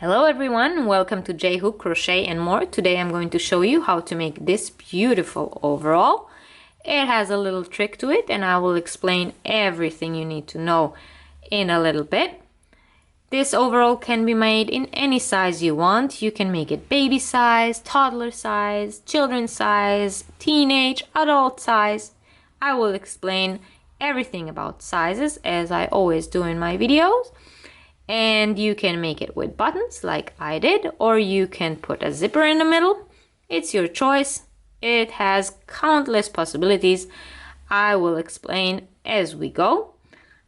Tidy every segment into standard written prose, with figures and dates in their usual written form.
Hello everyone, welcome to J-Hook Crochet and More. Today I'm going to show you how to make this beautiful overall. It has a little trick to it and I will explain everything you need to know in a little bit. This overall can be made in any size you want. You can make it baby size, toddler size, children's size, teenage, adult size. I will explain everything about sizes as I always do in my videos. And you can make it with buttons like I did, or you can put a zipper in the middle. It's your choice. It has countless possibilities. I will explain as we go.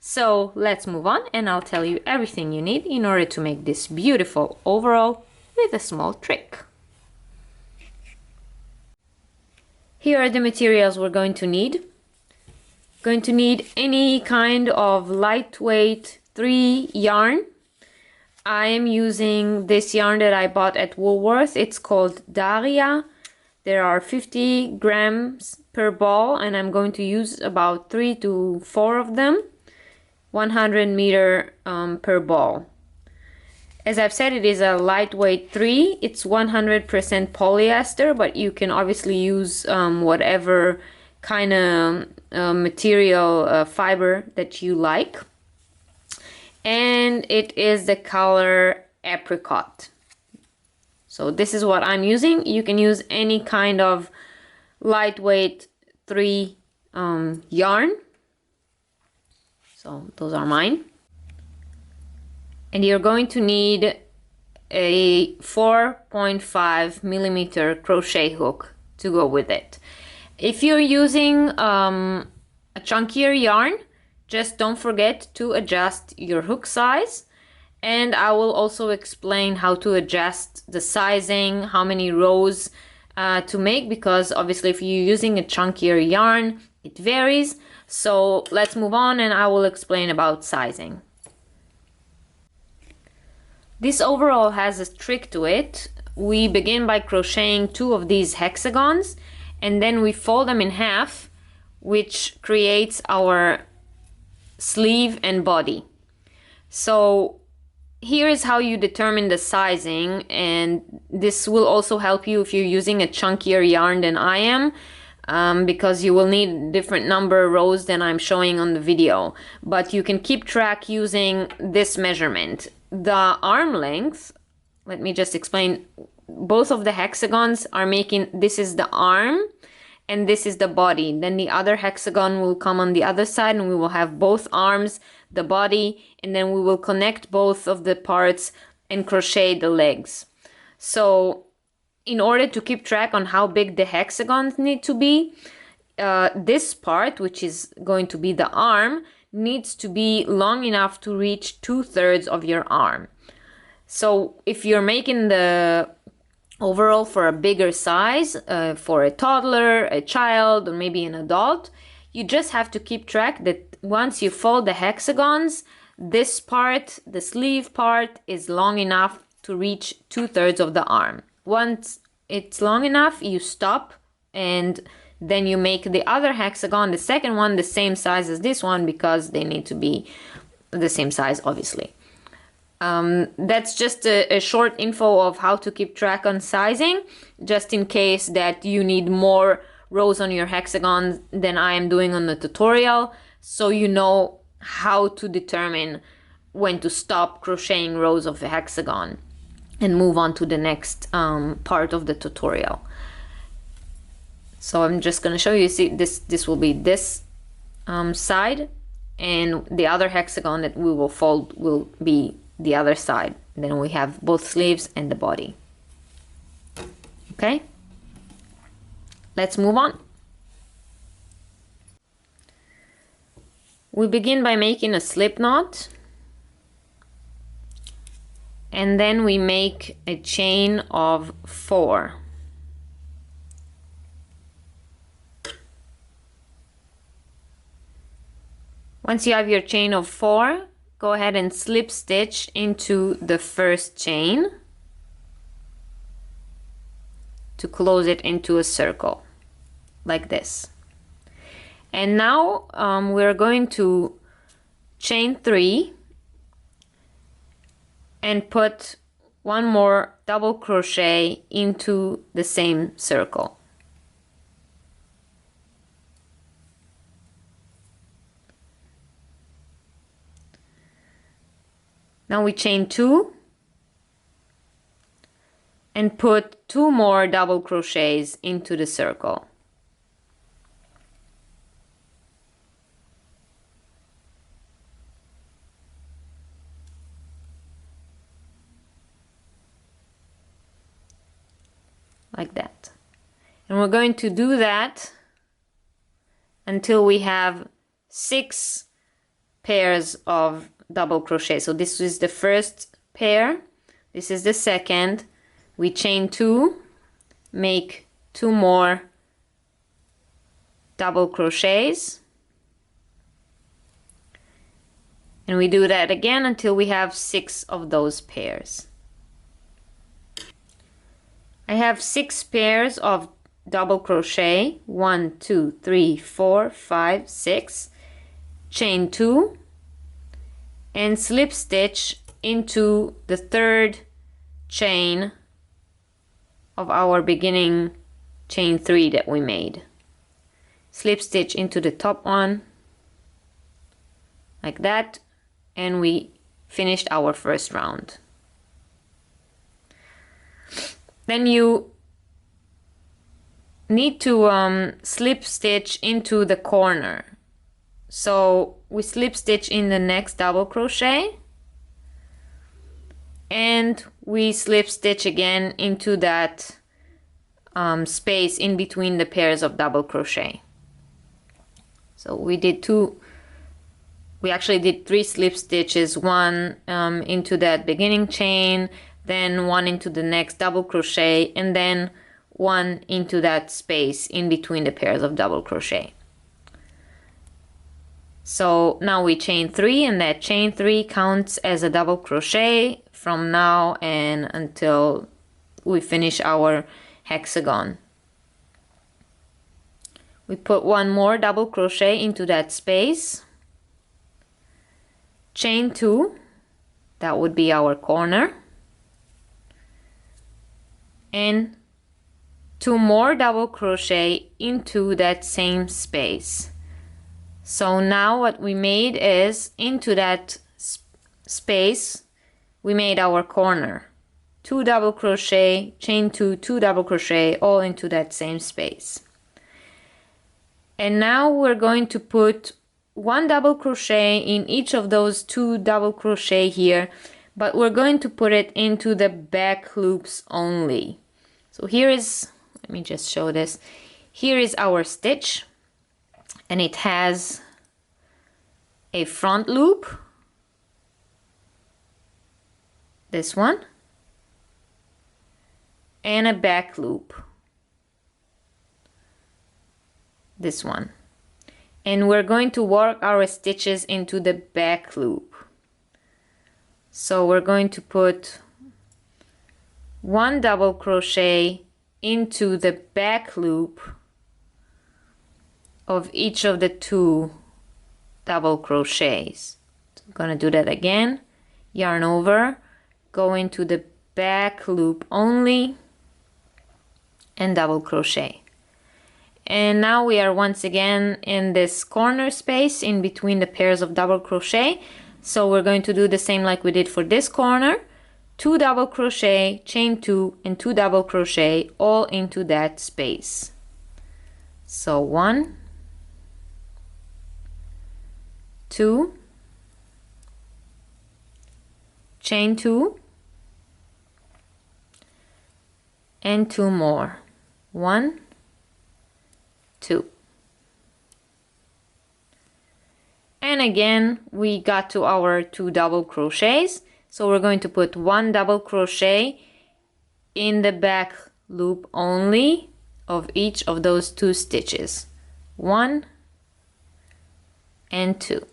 So let's move on and I'll tell you everything you need in order to make this beautiful overall with a small trick. Here are the materials we're going to need. Going to need any kind of lightweight 3 yarn. I am using this yarn that I bought at Woolworth. It's called Daria. There are 50 grams per ball and I'm going to use about 3 to 4 of them. 100 meter per ball. As I've said, it is a lightweight 3. It's 100% polyester, but you can obviously use whatever kind of material fiber that you like. And it is the color apricot. So this is what I'm using. You can use any kind of lightweight 3 yarn. So those are mine. And you're going to need a 4.5 millimeter crochet hook to go with it. If you're using a chunkier yarn, just don't forget to adjust your hook size. And I will also explain how to adjust the sizing, how many rows to make, because obviously if you're using a chunkier yarn, it varies. So let's move on and I will explain about sizing. This overall has a trick to it. We begin by crocheting 2 of these hexagons and then we fold them in half, which creates our sleeve and body. So here is how you determine the sizing, and this will also help you if you're using a chunkier yarn than I am. Because you will need different number rows than I'm showing on the video, but you can keep track using this measurement. The arm length, let me just explain, both of the hexagons are making, this is the arm and this is the body. Then the other hexagon will come on the other side and we will have both arms, the body, and then we will connect both of the parts and crochet the legs. So in order to keep track on how big the hexagons need to be, this part, which is going to be the arm, needs to be long enough to reach 2/3 of your arm. So if you're making the overall for a bigger size, for a toddler, a child, or maybe an adult, you just have to keep track that once you fold the hexagons, this part, the sleeve part, is long enough to reach 2/3 of the arm. Once it's long enough, you stop and then you make the other hexagon, the second one, the same size as this one because they need to be the same size, obviously. That's just a short info of how to keep track on sizing, just in case that you need more rows on your hexagons than I am doing on the tutorial, so you know how to determine when to stop crocheting rows of a hexagon and move on to the next part of the tutorial. So I'm just going to show you. See, this will be this side, and the other hexagon that we will fold will be the other side. Then we have both sleeves and the body. Okay, let's move on. We begin by making a slip knot. And then we make a chain of 4. Once you have your chain of 4, go ahead and slip stitch into the first chain to close it into a circle, like this. And now we're going to chain 3 and put one more double crochet into the same circle. Now we chain 2 and put 2 more double crochets into the circle. Like that. And we're going to do that until we have 6 pairs of double crochet. So this is the first pair, this is the second, we chain 2, make 2 more double crochets, and we do that again until we have 6 of those pairs. I have 6 pairs of double crochet, 1, 2, 3, 4, 5, 6, chain 2, and slip stitch into the third chain of our beginning chain 3 that we made. Slip stitch into the top one, like that, and we finished our first round. Then you need to slip stitch into the corner. So we slip stitch in the next double crochet and we slip stitch again into that space in between the pairs of double crochet. So we actually did 3 slip stitches, one into that beginning chain, then one into the next double crochet, and then one into that space in between the pairs of double crochet. So now we chain 3, and that chain 3 counts as a double crochet from now and until we finish our hexagon. We put 1 more double crochet into that space, chain 2, that would be our corner, and 2 more double crochet into that same space. So now what we made is, into that space we made our corner, 2 double crochet, chain 2, 2 double crochet, all into that same space. And now we're going to put 1 double crochet in each of those 2 double crochet here, but we're going to put it into the back loops only. So here is, let me just show this. Here is our stitch, and it has a front loop, this one, and a back loop, this one. And we're going to work our stitches into the back loop. So we're going to put 1 double crochet into the back loop of each of the 2 double crochets. So I'm gonna do that again. Yarn over, go into the back loop only, and double crochet. And now we are once again in this corner space in between the pairs of double crochet. So we're going to do the same like we did for this corner. 2 double crochet, chain 2, and 2 double crochet all into that space. So 1, 2, chain 2, and 2 more. 1, 2. And again we got to our 2 double crochets, so we're going to put 1 double crochet in the back loop only of each of those 2 stitches. 1 and 2.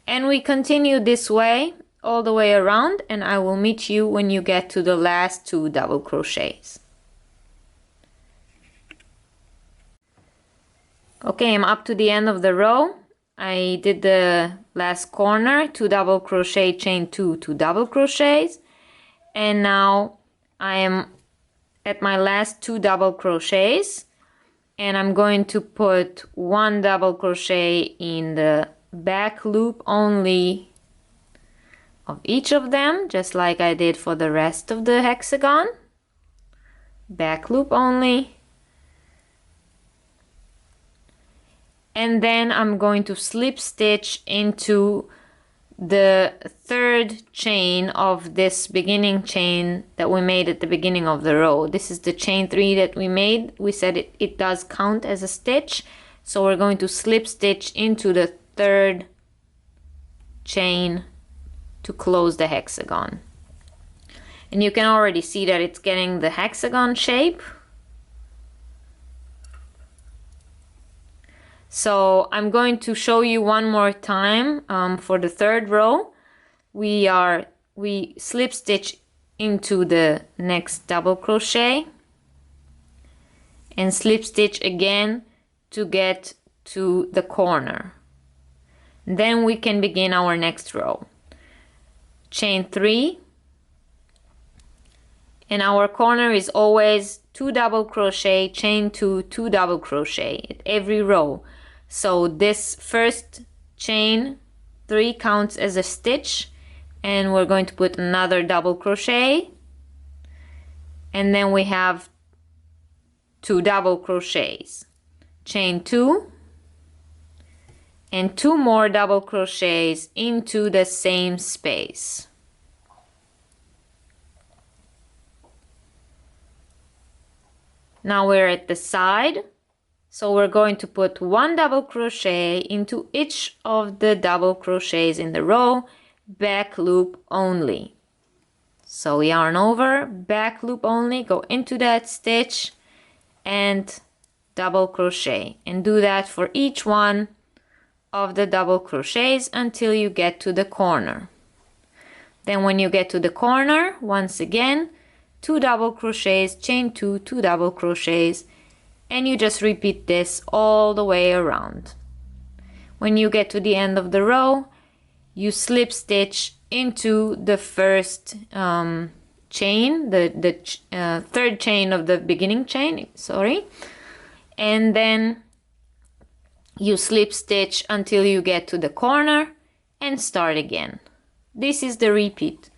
And we continue this way all the way around, and I will meet you when you get to the last 2 double crochets. Okay, I'm up to the end of the row. I did the last corner, 2 double crochet, chain 2, 2 double crochets, And now I am at my last 2 double crochets, and I'm going to put 1 double crochet in the back loop only of each of them, just like I did for the rest of the hexagon. Back loop only. And then I'm going to slip stitch into the 3rd chain of this beginning chain that we made at the beginning of the row. This is the chain 3 that we made. We said it does count as a stitch, so we're going to slip stitch into the 3rd chain to close the hexagon. And you can already see that it's getting the hexagon shape. So I'm going to show you one more time for the 3rd row. We slip stitch into the next double crochet and slip stitch again to get to the corner. Then we can begin our next row. Chain 3, and our corner is always 2 double crochet, chain 2, 2 double crochet at every row. So this first chain 3 counts as a stitch, and we're going to put another double crochet, and then we have 2 double crochets, chain 2, and 2 more double crochets into the same space. Now we're at the side, so we're going to put 1 double crochet into each of the double crochets in the row, back loop only. So yarn over, back loop only, go into that stitch and double crochet, and do that for each one of the double crochets until you get to the corner. Then when you get to the corner, once again 2 double crochets, chain 2, 2 double crochets, and you just repeat this all the way around. When you get to the end of the row, you slip stitch into the first chain, the 3rd chain of the beginning chain, and then you slip stitch until you get to the corner and start again. This is the repeat.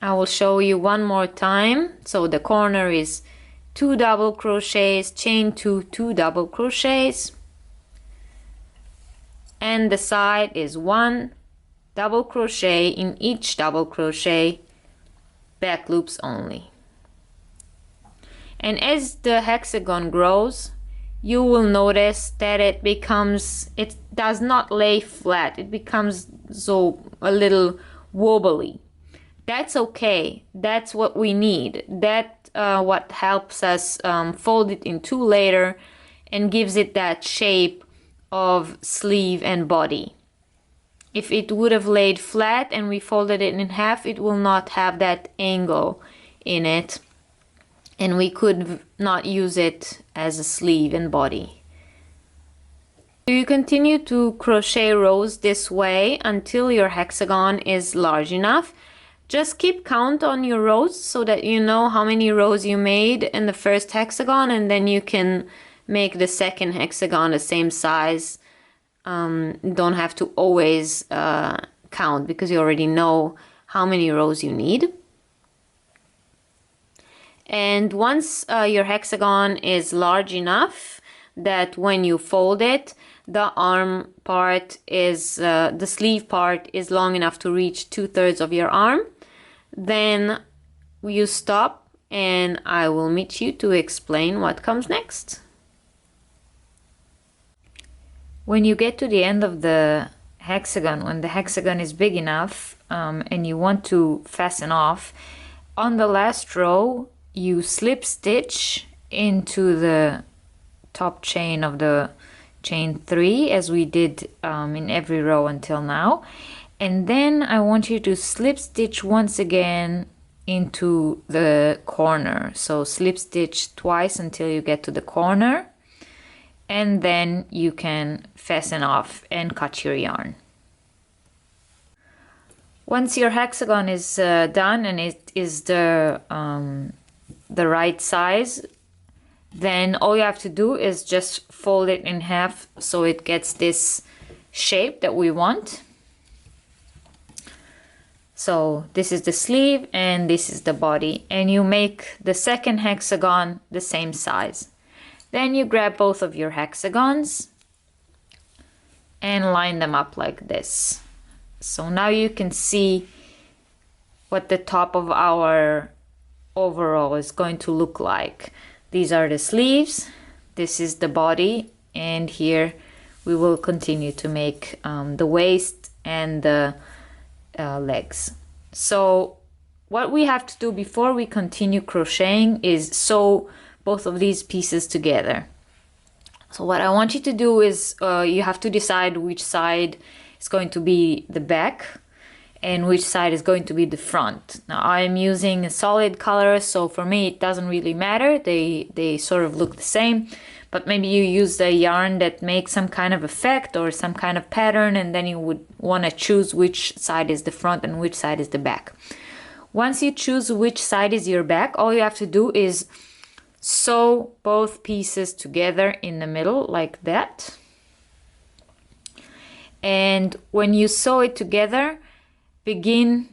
I will show you one more time. So the corner is 2 double crochets, chain 2, 2 double crochets, and the side is 1 double crochet in each double crochet, back loops only. And as the hexagon grows, you will notice that it does not lay flat. It becomes a little wobbly. That's okay. That's what we need. That what helps us fold it in 2 later and gives it that shape of sleeve and body. If it would have laid flat and we folded it in half, it will not have that angle in it, and we could not use it as a sleeve and body. So you continue to crochet rows this way until your hexagon is large enough. Just keep count on your rows so that you know how many rows you made in the first hexagon, and then you can make the second hexagon the same size. Don't have to always count because you already know how many rows you need. And once your hexagon is large enough that when you fold it, the arm part is, the sleeve part is long enough to reach 2/3 of your arm, then you stop and I will meet you to explain what comes next. When you get to the end of the hexagon, when the hexagon is big enough and you want to fasten off, on the last row you slip stitch into the top chain of the chain 3 as we did in every row until now, and then I want you to slip stitch once again into the corner. So slip stitch twice until you get to the corner, and then you can fasten off and cut your yarn. Once your hexagon is done and it is the right size, then all you have to do is just fold it in half so it gets this shape that we want. So this is the sleeve and this is the body, and you make the second hexagon the same size. Then you grab both of your hexagons and line them up like this. So now you can see what the top of our overall is going to look like. These are the sleeves, this is the body, and here we will continue to make the waist and the legs. So what we have to do before we continue crocheting is sew both of these pieces together. So what I want you to do is you have to decide which side is going to be the back and which side is going to be the front. Now I'm using a solid color, so for me it doesn't really matter. They sort of look the same, but maybe you use a yarn that makes some kind of effect or some kind of pattern, and then you would want to choose which side is the front and which side is the back. Once you choose which side is your back, all you have to do is sew both pieces together in the middle like that. And when you sew it together, begin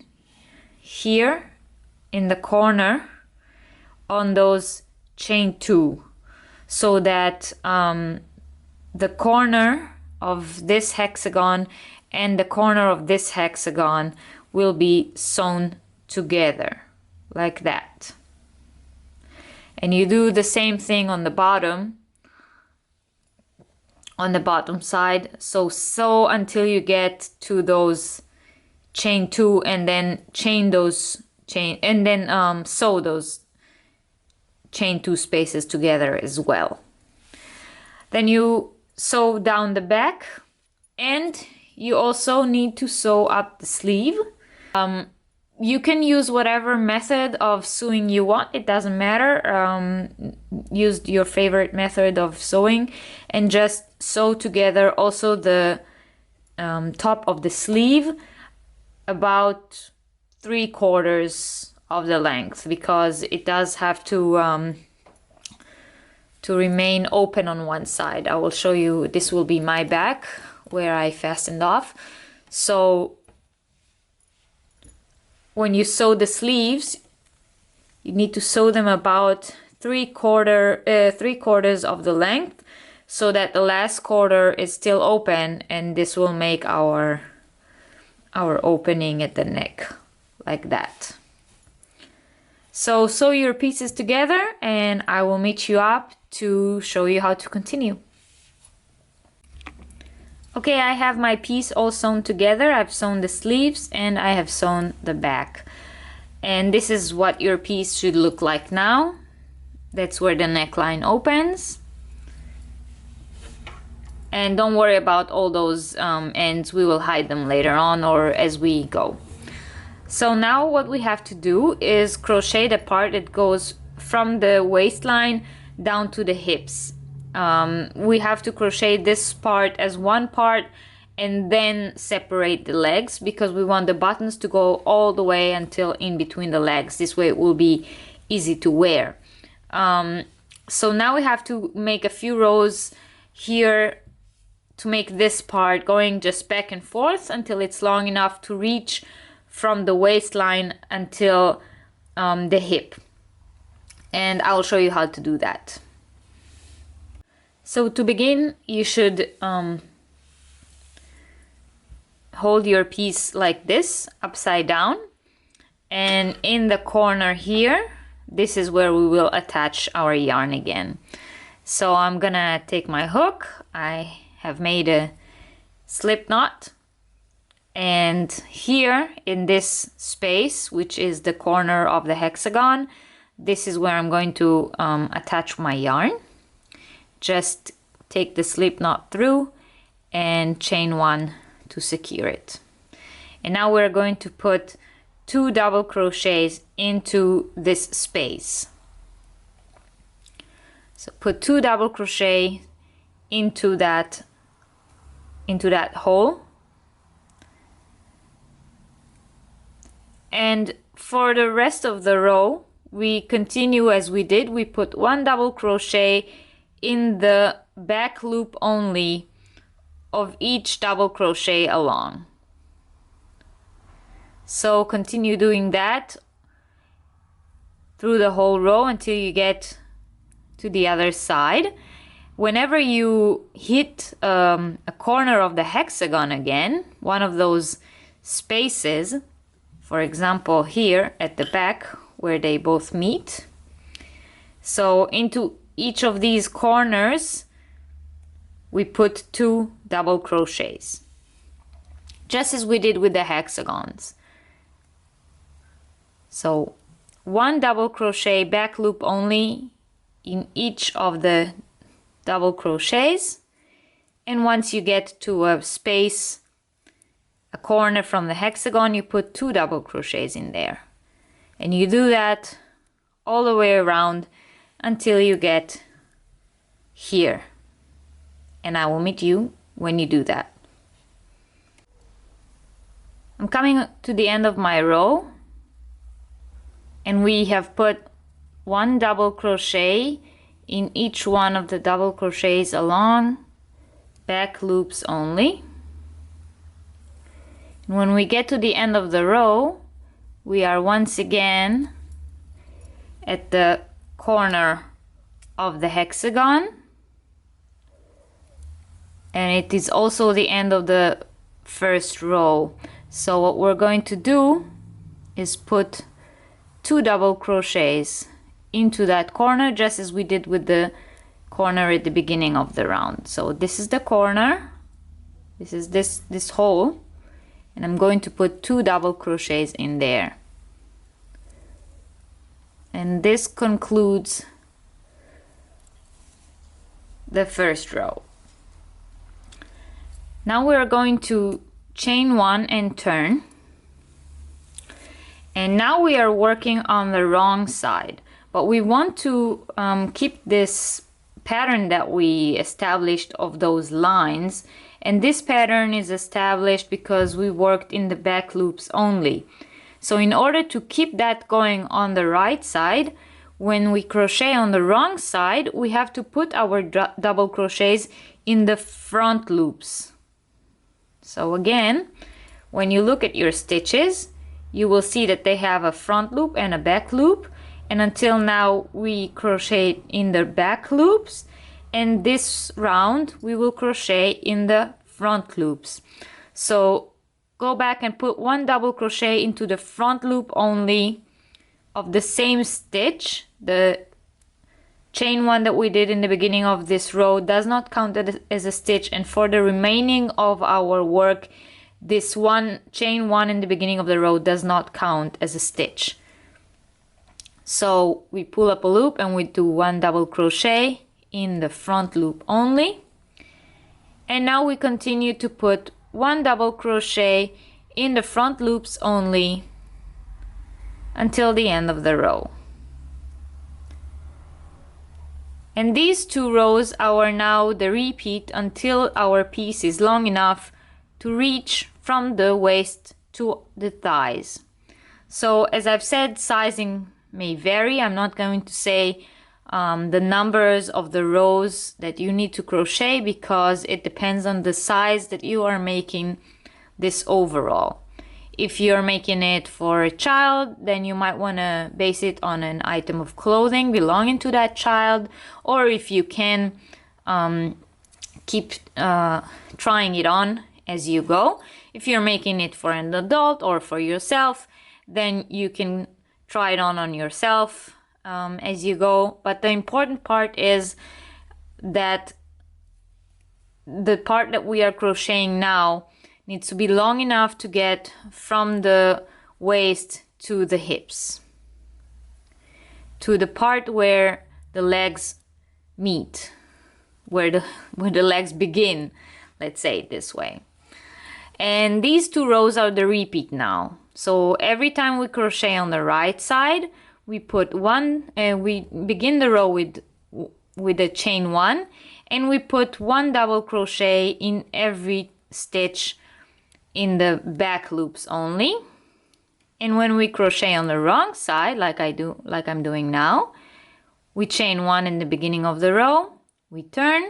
here in the corner on those chain 2, so that the corner of this hexagon and the corner of this hexagon will be sewn together like that. And you do the same thing on the bottom side. So sew until you get to those chain 2, and then sew those chain 2 spaces together as well. Then you sew down the back, and you also need to sew up the sleeve. You can use whatever method of sewing you want, it doesn't matter. Use your favorite method of sewing and just sew together also the top of the sleeve about 3/4 of the length, because it does have to remain open on one side. I will show you, this will be my back where I fastened off. So when you sew the sleeves, you need to sew them about 3/4 of the length, so that the last quarter is still open, and this will make our opening at the neck like that. So sew your pieces together, and I will meet you up to show you how to continue. Okay, I have my piece all sewn together. I've sewn the sleeves and I have sewn the back. And this is what your piece should look like now. That's where the neckline opens. And don't worry about all those ends. We will hide them later on or as we go. So now what we have to do is crochet the part that goes from the waistline down to the hips. We have to crochet this part as one part and then separate the legs, because we want the buttons to go all the way until in between the legs. This way it will be easy to wear. So now we have to make a few rows here to make this part going just back and forth until it's long enough to reach from the waistline until the hip. And I'll show you how to do that. So to begin, you should hold your piece like this, upside down, and in the corner here, this is where we will attach our yarn again. So I'm gonna take my hook. I have made a slip knot, and here in this space, which is the corner of the hexagon, this is where I'm going to attach my yarn. Just take the slip knot through and chain one to secure it. And now we're going to put 2 double crochets into this space. So put 2 double crochet into that hole, And for the rest of the row, we continue as we did. We put 1 double crochet in the back loop only of each double crochet along. So continue doing that through the whole row until you get to the other side. Whenever you hit a corner of the hexagon again, one of those spaces, for example here at the back where they both meet, so into each of these corners we put 2 double crochets, just as we did with the hexagons. So 1 double crochet back loop only in each of the double crochets, and once you get to a space, a corner from the hexagon, you put 2 double crochets in there, and you do that all the way around until you get here, and I will meet you when you do that. I'm coming to the end of my row, and we have put 1 double crochet in each one of the double crochets along, back loops only. And when we get to the end of the row, we are once again at the corner of the hexagon, and it is also the end of the first row. So what we're going to do is put 2 double crochets into that corner, just as we did with the corner at the beginning of the round. So this is the corner, this is this hole, and I'm going to put 2 double crochets in there, and this concludes the first row. Now we're going to chain 1 and turn, and now we are working on the wrong side, but we want to keep this pattern that we established of those lines, and this pattern is established because we worked in the back loops only. So in order to keep that going on the right side, when we crochet on the wrong side, we have to put our double crochets in the front loops. So again, when you look at your stitches, you will see that they have a front loop and a back loop, and until now we crocheted in the back loops, and this round we will crochet in the front loops. So go back and put 1 double crochet into the front loop only of the same stitch. The chain 1 that we did in the beginning of this row does not count as a stitch, and for the remaining of our work, this chain 1 in the beginning of the row does not count as a stitch. So we pull up a loop and we do 1 double crochet in the front loop only, and now we continue to put 1 double crochet in the front loops only until the end of the row. And these 2 rows are now the repeat until our piece is long enough to reach from the waist to the thighs. So as I've said, sizing may vary. I'm not going to say the numbers of the rows that you need to crochet, because it depends on the size that you are making this overall. If you're making it for a child, then you might want to base it on an item of clothing belonging to that child, or if you can keep trying it on as you go. If you're making it for an adult or for yourself, then you can try it on yourself as you go. But the important part is that the part that we are crocheting now needs to be long enough to get from the waist to the hips, to the part where the legs meet, where the legs begin, let's say it this way. And these 2 rows are the repeat now. So every time we crochet on the right side, we put 1, and we begin the row with a chain 1, and we put 1 double crochet in every stitch in the back loops only. And when we crochet on the wrong side, like I'm doing now, we chain 1 in the beginning of the row, we turn,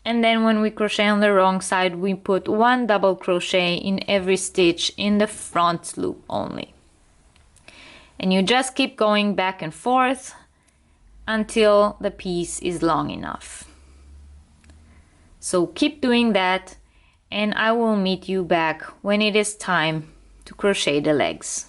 and then when we crochet on the wrong side, we put 1 double crochet in every stitch in the front loop only. And you just keep going back and forth until the piece is long enough. So keep doing that, and I will meet you back when it is time to crochet the legs.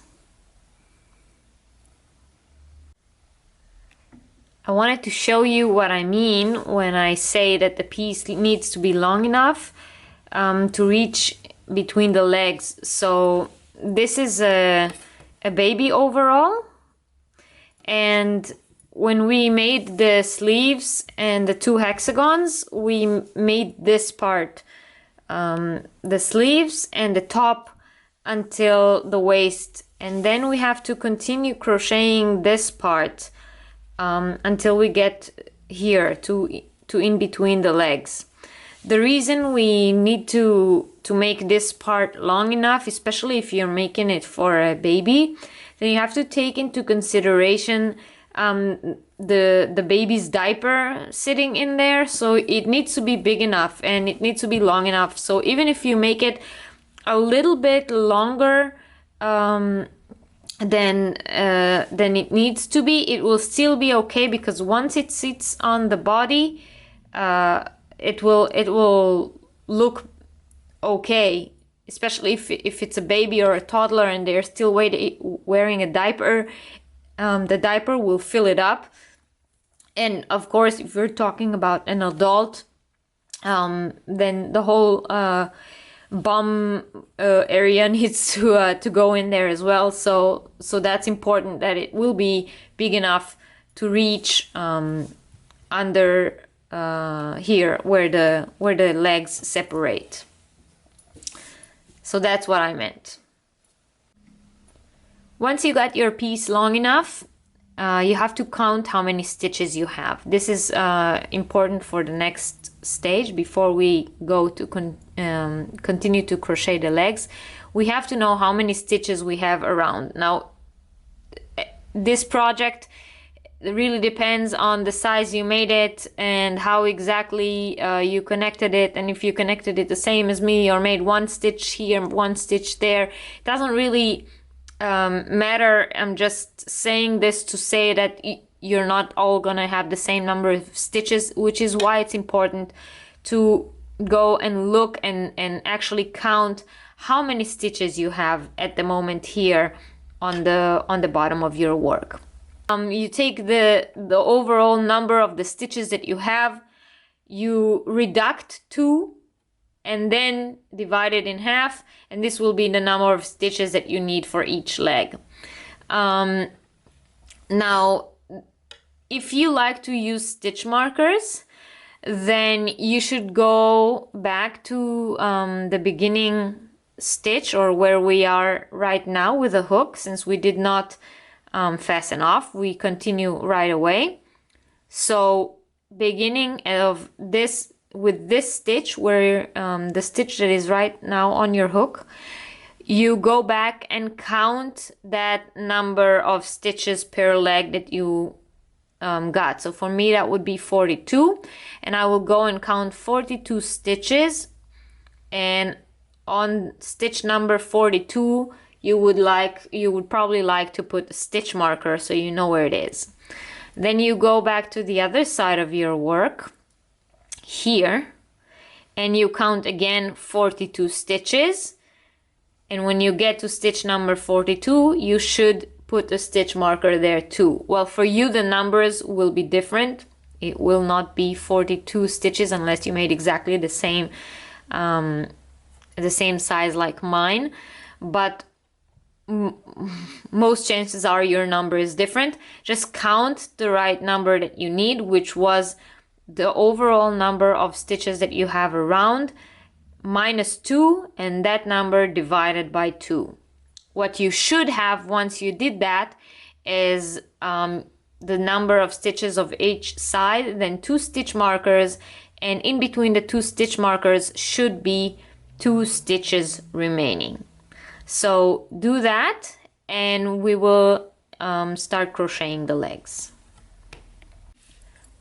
I wanted to show you what I mean when I say that the piece needs to be long enough to reach between the legs. So this is a baby overall, and when we made the sleeves and the 2 hexagons, we made this part, the sleeves and the top until the waist, and then we have to continue crocheting this part until we get here to in between the legs. The reason we need to make this part long enough, especially if you're making it for a baby, then you have to take into consideration the baby's diaper sitting in there. So it needs to be big enough and it needs to be long enough. So even if you make it a little bit longer than it needs to be, it will still be okay, because once it sits on the body, it will look okay, especially if it's a baby or a toddler and they're still wearing a diaper. The diaper will fill it up. And of course, if we're talking about an adult, then the whole bum area needs to go in there as well. So that's important, that it will be big enough to reach under here where the legs separate. So that's what I meant. Once you got your piece long enough, you have to count how many stitches you have. This is important for the next stage before we go to continue to crochet the legs. We have to know how many stitches we have around. Now, this project really depends on the size you made it and how exactly you connected it, and if you connected it the same as me or made 1 stitch here, 1 stitch there. It doesn't really matter. I'm just saying this to say that you're not all gonna have the same number of stitches, which is why it's important to go and look and actually count how many stitches you have at the moment here on the bottom of your work. You take the overall number of the stitches that you have, you reduct 2, and then divide it in half, and this will be the number of stitches that you need for each leg. Now, if you like to use stitch markers, then you should go back to the beginning stitch, or where we are right now with the hook. Since we did not fasten off, we continue right away. So beginning of this, with this stitch, where the stitch that is right now on your hook, you go back and count that number of stitches per leg that you got. So for me that would be 42, and I will go and count 42 stitches, and on stitch number 42 you would probably like to put a stitch marker so you know where it is. Then you go back to the other side of your work here, and you count again 42 stitches, and when you get to stitch number 42 you should put a stitch marker there too. Well, for you the numbers will be different. It will not be 42 stitches unless you made exactly the same size like mine, but most chances are your number is different. Just count the right number that you need, which was the overall number of stitches that you have around minus 2, and that number divided by 2. What you should have once you did that is the number of stitches of each side, then 2 stitch markers, and in between the 2 stitch markers should be 2 stitches remaining. So do that and we will start crocheting the legs.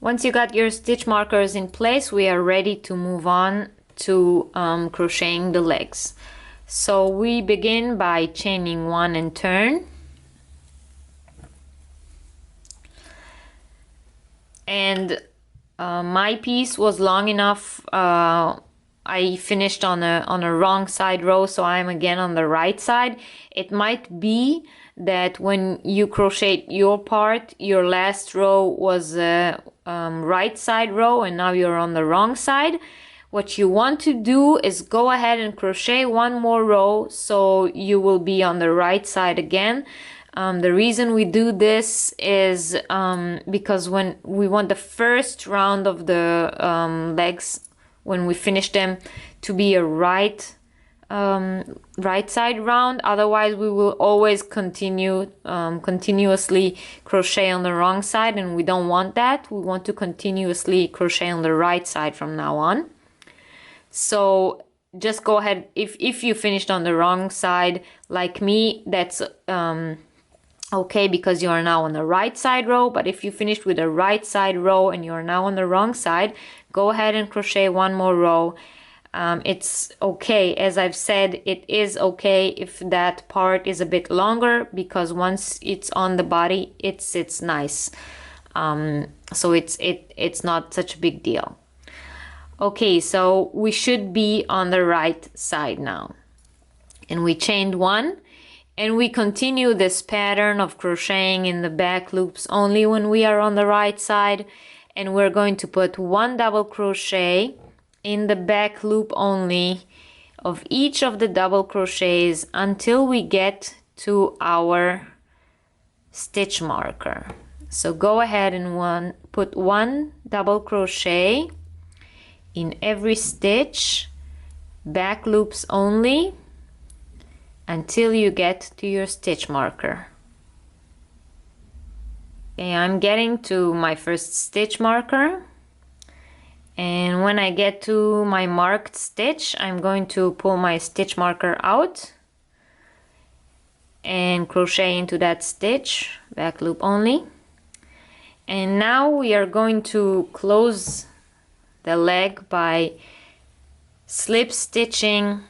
Once you got your stitch markers in place, we are ready to move on to crocheting the legs. So we begin by chaining 1 and turn. And my piece was long enough. I finished on a wrong side row, so I'm again on the right side. It might be that when you crochet your part, your last row was a right side row and now you're on the wrong side. What you want to do is go ahead and crochet 1 more row so you will be on the right side again. The reason we do this is because when we want the first round of the legs, when we finish them, to be a right side round. Otherwise we will always continuously crochet on the wrong side, and we don't want that. We want to continuously crochet on the right side from now on. So just go ahead, if you finished on the wrong side like me, that's okay, because you are now on the right side row. But if you finished with a right side row and you are now on the wrong side, go ahead and crochet 1 more row. It's okay, as I've said, it is okay if that part is a bit longer, because once it's on the body it sits nice. So it's not such a big deal. Okay, so we should be on the right side now, and we chained 1, and we continue this pattern of crocheting in the back loops only when we are on the right side. And we're going to put 1 double crochet in the back loop only of each of the double crochets until we get to our stitch marker. So go ahead and put 1 double crochet in every stitch, back loops only, until you get to your stitch marker. Okay, I'm getting to my first stitch marker, and when I get to my marked stitch, I'm going to pull my stitch marker out and crochet into that stitch, back loop only. And now we are going to close the leg by slip stitching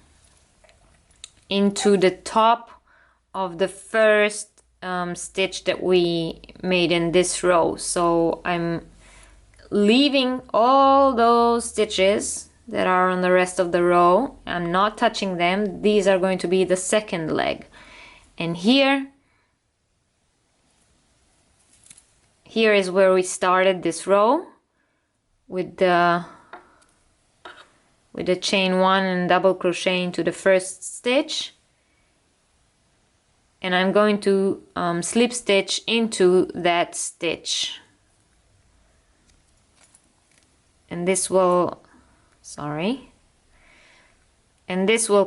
into the top of the first stitch that we made in this row. So I'm leaving all those stitches that are on the rest of the row. I'm not touching them. These are going to be the second leg. And here is where we started this row with the chain 1 and double crochet into the first stitch, and I'm going to slip stitch into that stitch, and this will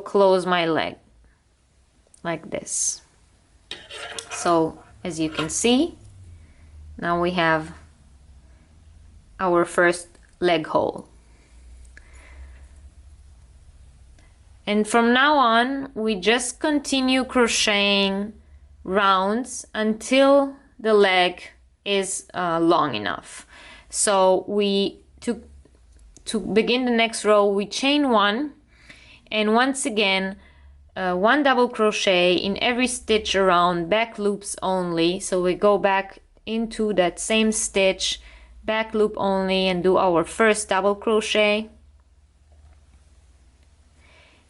close my leg like this. So as you can see, now we have our first leg hole. And from now on, we just continue crocheting rounds until the leg is long enough. So to begin the next row, we chain 1, and once again 1 double crochet in every stitch around, back loops only. So we go back into that same stitch, back loop only, and do our first double crochet.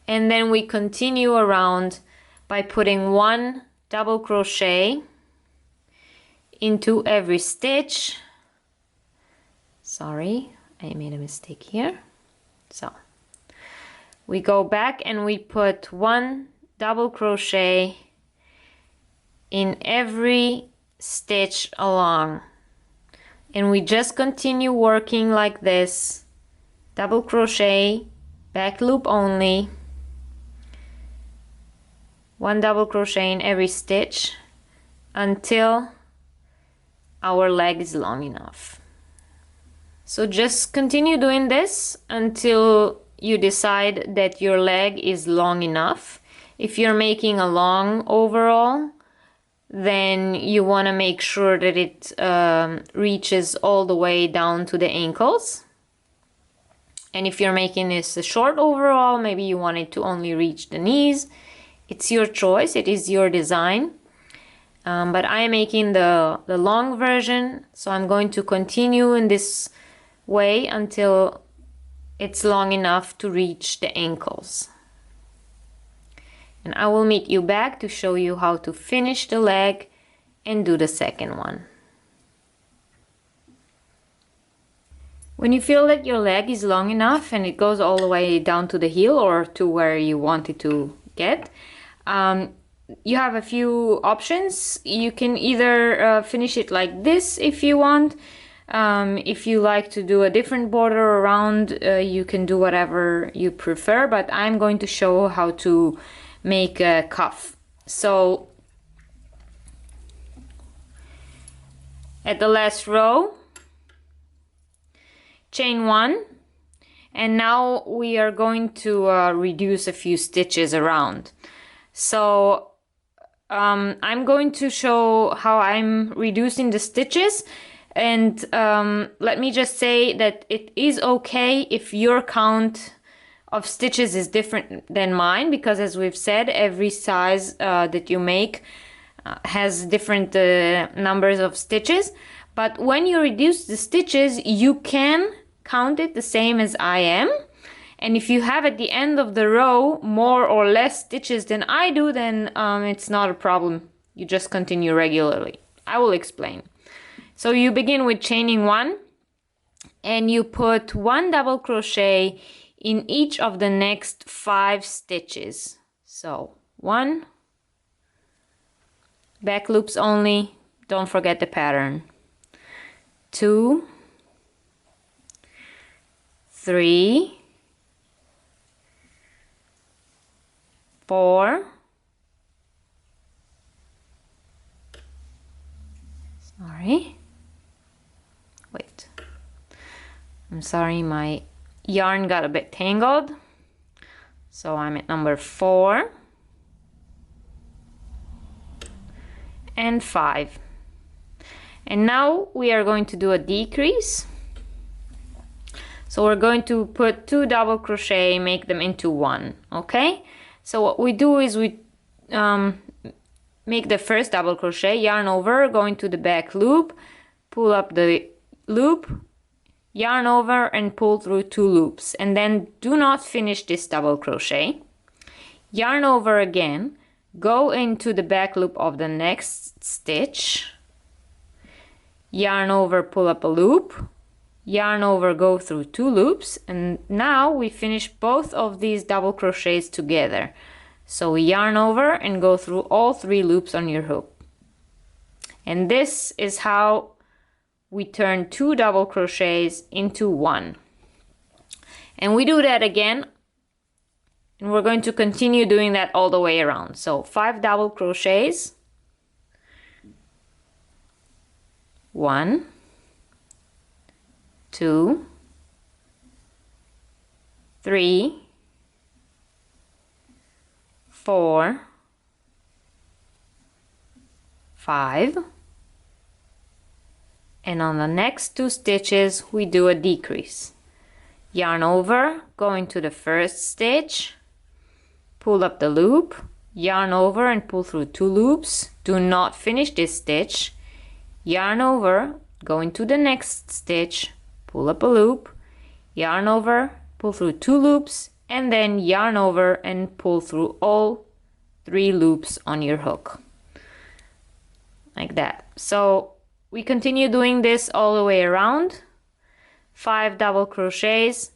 And then we continue around by putting 1 double crochet into every stitch. Sorry, I made a mistake here. So we go back and we put 1 double crochet in every stitch along, and we just continue working like this, double crochet, back loop only, 1 double crochet in every stitch until our leg is long enough. So just continue doing this until you decide that your leg is long enough. If you're making a long overall, then you want to make sure that it reaches all the way down to the ankles. And if you're making this a short overall, maybe you want it to only reach the knees. It's your choice, it is your design. But I am making the long version, so I'm going to continue in this way until it's long enough to reach the ankles. And I will meet you back to show you how to finish the leg and do the second one. When you feel that your leg is long enough and it goes all the way down to the heel or to where you want it to get, you have a few options. You can either finish it like this if you want. If you like to do a different border around, you can do whatever you prefer, but I'm going to show how to make a cuff. So at the last row, chain 1, and now we are going to reduce a few stitches around. So I'm going to show how I'm reducing the stitches, and let me just say that it is okay if your count of stitches is different than mine, because as we've said, every size that you make has different numbers of stitches. But when you reduce the stitches, you can count it the same as I am. And if you have at the end of the row more or less stitches than I do, then it's not a problem. You just continue regularly. I will explain. So you begin with chaining 1, and you put 1 double crochet in each of the next 5 stitches. So 1, back loops only, don't forget the pattern. 2, 3, 4, I'm sorry, my yarn got a bit tangled. So I'm at number 4 and 5. And now we are going to do a decrease. So we're going to put 2 double crochet, make them into 1, okay? So what we do is we make the first double crochet, yarn over, go into the back loop, pull up the loop, yarn over and pull through 2 loops, and then do not finish this double crochet. Yarn over again, go into the back loop of the next stitch, yarn over, pull up a loop, yarn over, go through 2 loops, and now we finish both of these double crochets together. So we yarn over and go through all 3 loops on your hook. And this is how we turn 2 double crochets into 1. And we do that again, and we're going to continue doing that all the way around. So 5 double crochets, 1, 2, 3, 4, 5, and on the next 2 stitches we do a decrease. Yarn over, go into the first stitch, pull up the loop, yarn over and pull through 2 loops. Do not finish this stitch. Yarn over, go into the next stitch, pull up a loop, yarn over, pull through 2 loops, and then yarn over and pull through all 3 loops on your hook. Like that. So we continue doing this all the way around. 5 double crochets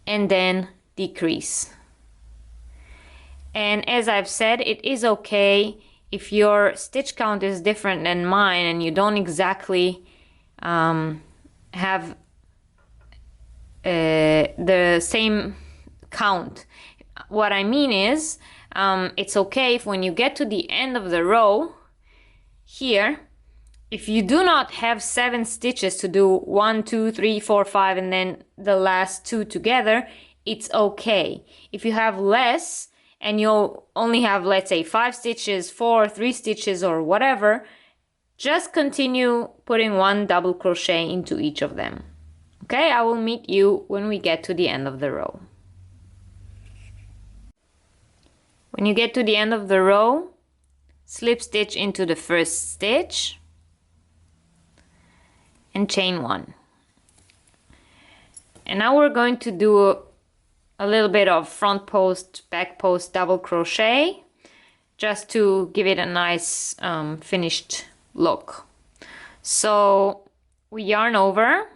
and then decrease. And as I've said, it is okay if your stitch count is different than mine and you don't exactly have the same count. What I mean is, it's okay if when you get to the end of the row here, if you do not have 7 stitches to do 1, 2, 3, 4, 5 and then the last 2 together, it's okay. If you have less and you'll only have, let's say, 5 stitches, 4, 3 stitches, or whatever, just continue putting 1 double crochet into each of them. Okay, I will meet you when we get to the end of the row. When you get to the end of the row, slip stitch into the first stitch and chain 1. And now we're going to do a little bit of front post, back post double crochet, just to give it a nice finished look. So we yarn over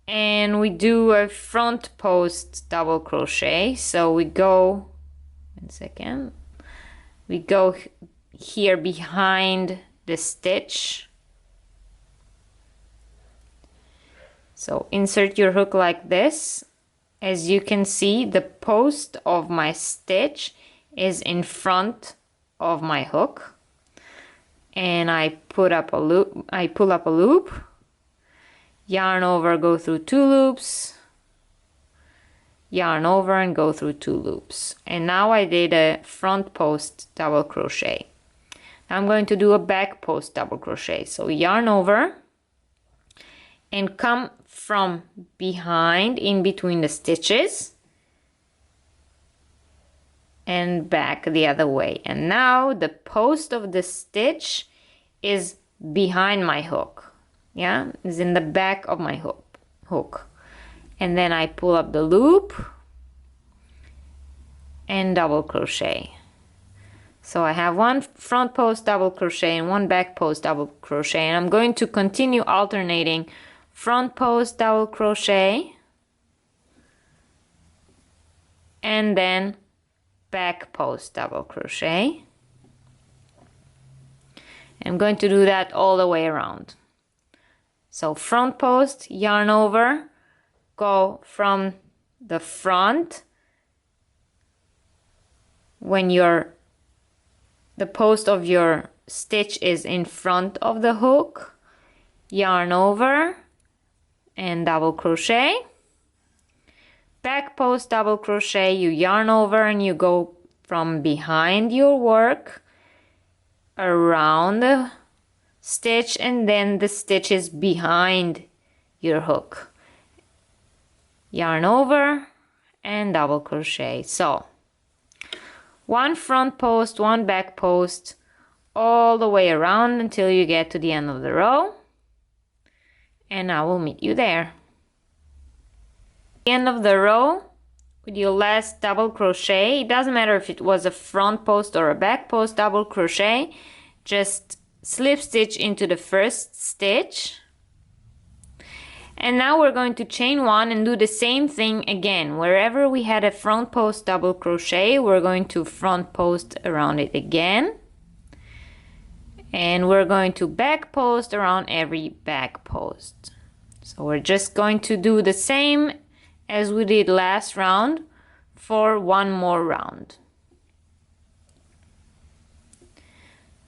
and we do a front post double crochet. So we go, 1 second, we go here behind the stitch. So insert your hook like this. As you can see, the post of my stitch is in front of my hook, and I pull up a loop, yarn over, go through 2 loops, yarn over and go through 2 loops. And now I did a front post double crochet. Now I'm going to do a back post double crochet. So yarn over and come from behind in between the stitches and back the other way. And now the post of the stitch is behind my hook. Yeah, is in the back of my hook. And then I pull up the loop and double crochet. So I have 1 front post double crochet and 1 back post double crochet, and I'm going to continue alternating front post double crochet and then back post double crochet. I'm going to do that all the way around. So front post, yarn over, go from the front when the post of your stitch is in front of the hook, yarn over and double crochet. Back post double crochet, you yarn over and you go from behind your work around the stitch, and then the stitch is behind your hook. Yarn over and double crochet. So 1 front post, 1 back post, all the way around until you get to the end of the row, and I will meet you there. The end of the row with your last double crochet. It doesn't matter if it was a front post or a back post double crochet, just slip stitch into the first stitch. And now we're going to chain 1 and do the same thing again. Wherever we had a front post double crochet, we're going to front post around it again. And we're going to back post around every back post. So we're just going to do the same as we did last round for 1 more round.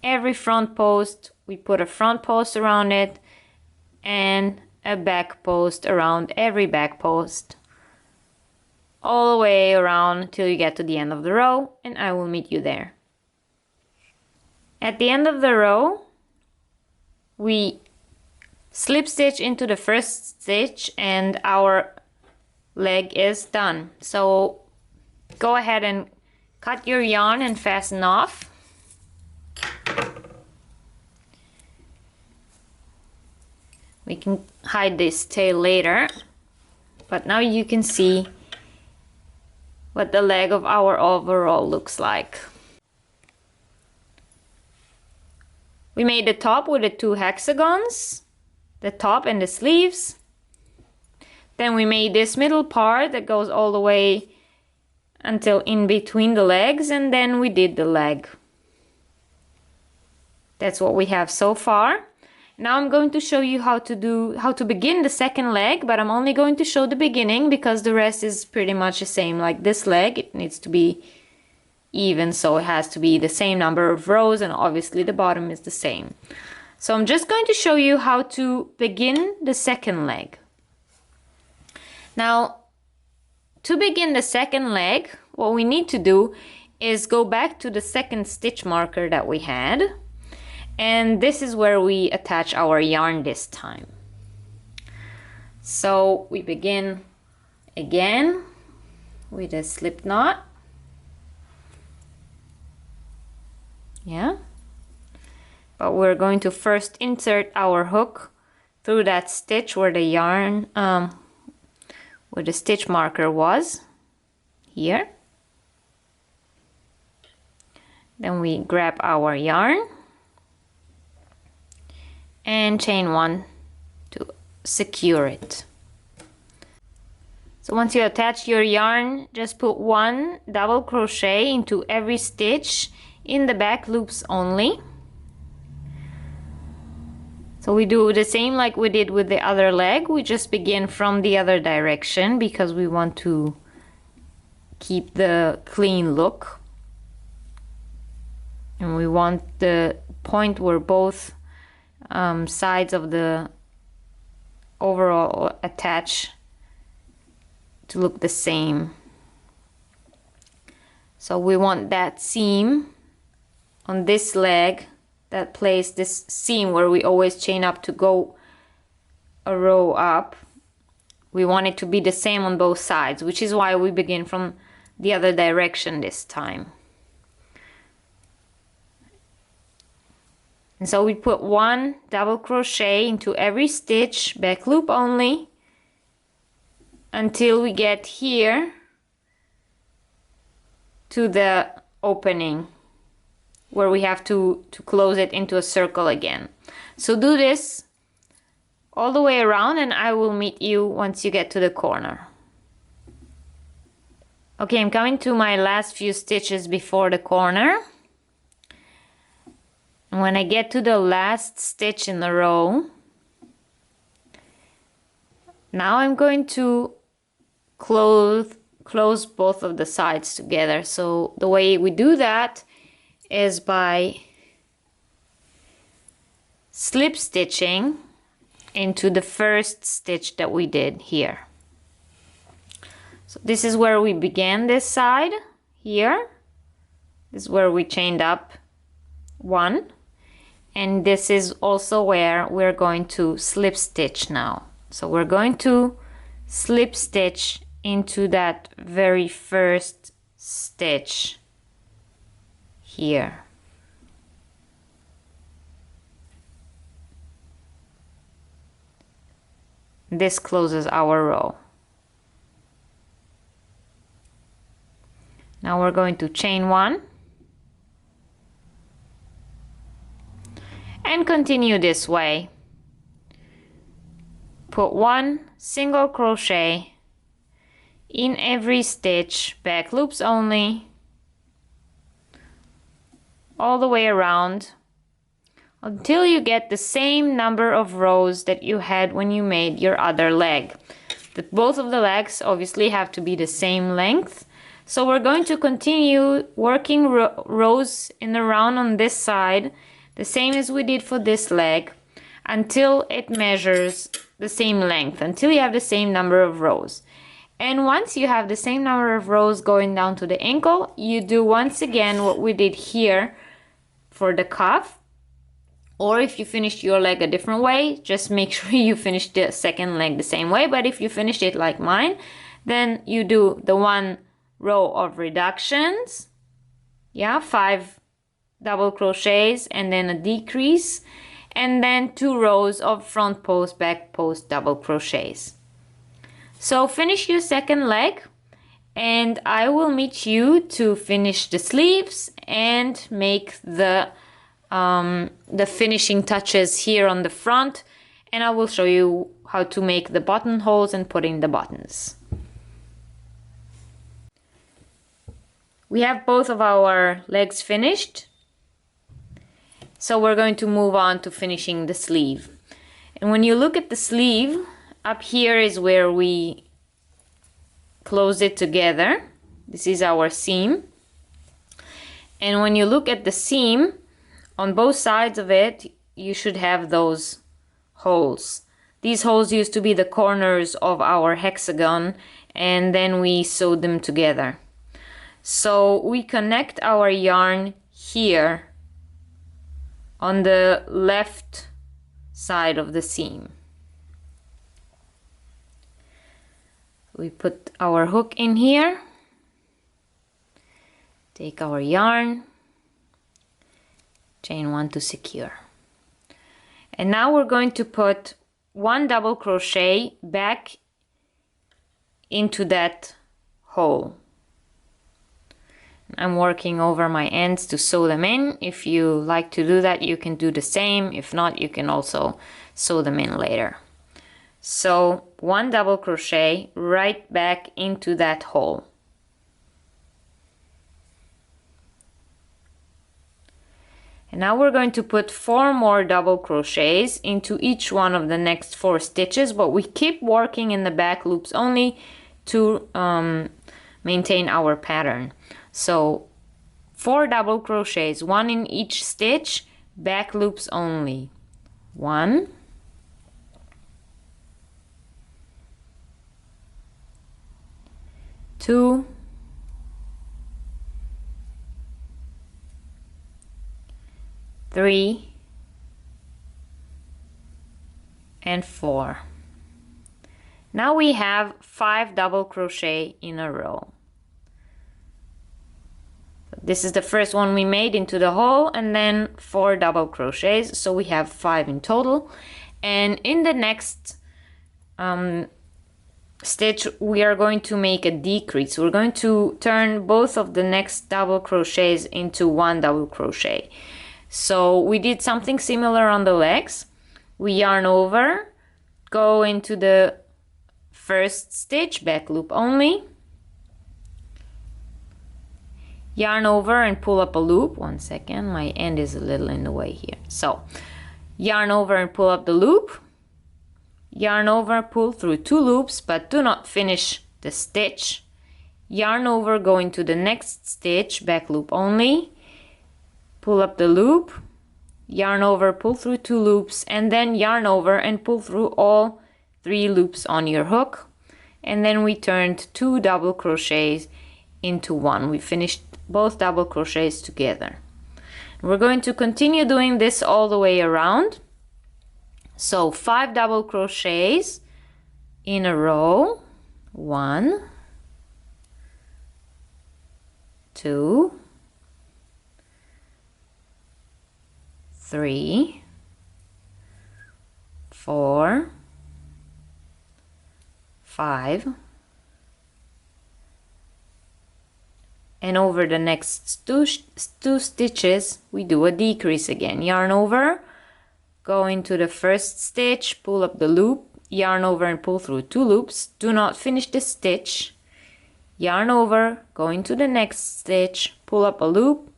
Every front post, we put a front post around it and a back post around every back post, all the way around till you get to the end of the row, and I will meet you there. At the end of the row, we slip stitch into the first stitch and our leg is done. So go ahead and cut your yarn and fasten off. We can hide this tail later, but now you can see what the leg of our overall looks like. We made the top with the 2 hexagons, the top and the sleeves. Then we made this middle part that goes all the way until in between the legs, and then we did the leg. That's what we have so far. Now I'm going to show you how to begin the second leg, but I'm only going to show the beginning because the rest is pretty much the same. Like this leg, it needs to be even, so it has to be the same number of rows, and obviously the bottom is the same. So I'm just going to show you how to begin the second leg. Now, to begin the second leg, what we need to do is go back to the second stitch marker that we had, and this is where we attach our yarn this time. So we begin again with a slip knot. Yeah, but we're going to first insert our hook through that stitch where the yarn where the stitch marker was here. Then we grab our yarn and chain 1 to secure it. So once you attach your yarn, just put 1 double crochet into every stitch in the back loops only. So we do the same like we did with the other leg. We just begin from the other direction because we want to keep the clean look. And we want the point where both sides of the overall attach to look the same. So we want that seam on this leg, that place, this seam where we always chain up to go a row up. We want it to be the same on both sides, which is why we begin from the other direction this time. And so we put 1 double crochet into every stitch, back loop only, until we get here to the opening where we have to close it into a circle again. So do this all the way around and I will meet you once you get to the corner. Okay, I'm coming to my last few stitches before the corner. And when I get to the last stitch in the row, now I'm going to close both of the sides together. So the way we do that is by slip stitching into the first stitch that we did here. So this is where we began this side here. This is where we chained up 1, and this is also where we're going to slip stitch now. So we're going to slip stitch into that very first stitch here. This closes our row. Now we're going to chain 1 and continue this way. Put 1 single crochet in every stitch, back loops only, all the way around until you get the same number of rows that you had when you made your other leg. Both of the legs obviously have to be the same length. So we're going to continue working rows in the round on this side, the same as we did for this leg, until it measures the same length, until you have the same number of rows. And once you have the same number of rows going down to the ankle, you do once again what we did here for the cuff. Or if you finished your leg a different way, just make sure you finish the second leg the same way. But if you finished it like mine, then you do the 1 row of reductions, yeah, 5 double crochets and then a decrease, and then 2 rows of front post, back post double crochets. So finish your second leg and I will meet you to finish the sleeves and make the finishing touches here on the front, and I will show you how to make the buttonholes and put in the buttons. We have both of our legs finished, so we're going to move on to finishing the sleeve. And when you look at the sleeve, up here is where we close it together. This is our seam. And when you look at the seam, on both sides of it, you should have those holes. These holes used to be the corners of our hexagon, and then we sewed them together. So we connect our yarn here on the left side of the seam. We put our hook in here, take our yarn, chain 1 to secure. And now we're going to put 1 double crochet back into that hole. I'm working over my ends to sew them in. If you like to do that, you can do the same. If not, you can also sew them in later. So 1 double crochet right back into that hole. And now we're going to put 4 more double crochets into each one of the next 4 stitches, but we keep working in the back loops only to maintain our pattern. So 4 double crochets, 1 in each stitch, back loops only. 1, 2, 3, and 4. Now we have 5 double crochet in a row. This is the first one we made into the hole, and then 4 double crochets, so we have 5 in total. And in the next stitch we are going to make a decrease. We're going to turn both of the next double crochets into 1 double crochet. So we did something similar on the legs. We yarn over, go into the first stitch, back loop only, yarn over and pull up a loop. 1 second, my end is a little in the way here. So yarn over and pull up the loop, yarn over, pull through 2 loops, but do not finish the stitch. Yarn over, go into the next stitch, back loop only, pull up the loop, yarn over, pull through 2 loops, and then yarn over and pull through all 3 loops on your hook. And then we turned 2 double crochets into 1. We finished both double crochets together. We're going to continue doing this all the way around. So 5 double crochets in a row. 1, 2, 3, 4, 5, and over the next two stitches we do a decrease again. Yarn over, go into the first stitch, pull up the loop, yarn over and pull through 2 loops. Do not finish the stitch. Yarn over, go into the next stitch, pull up a loop,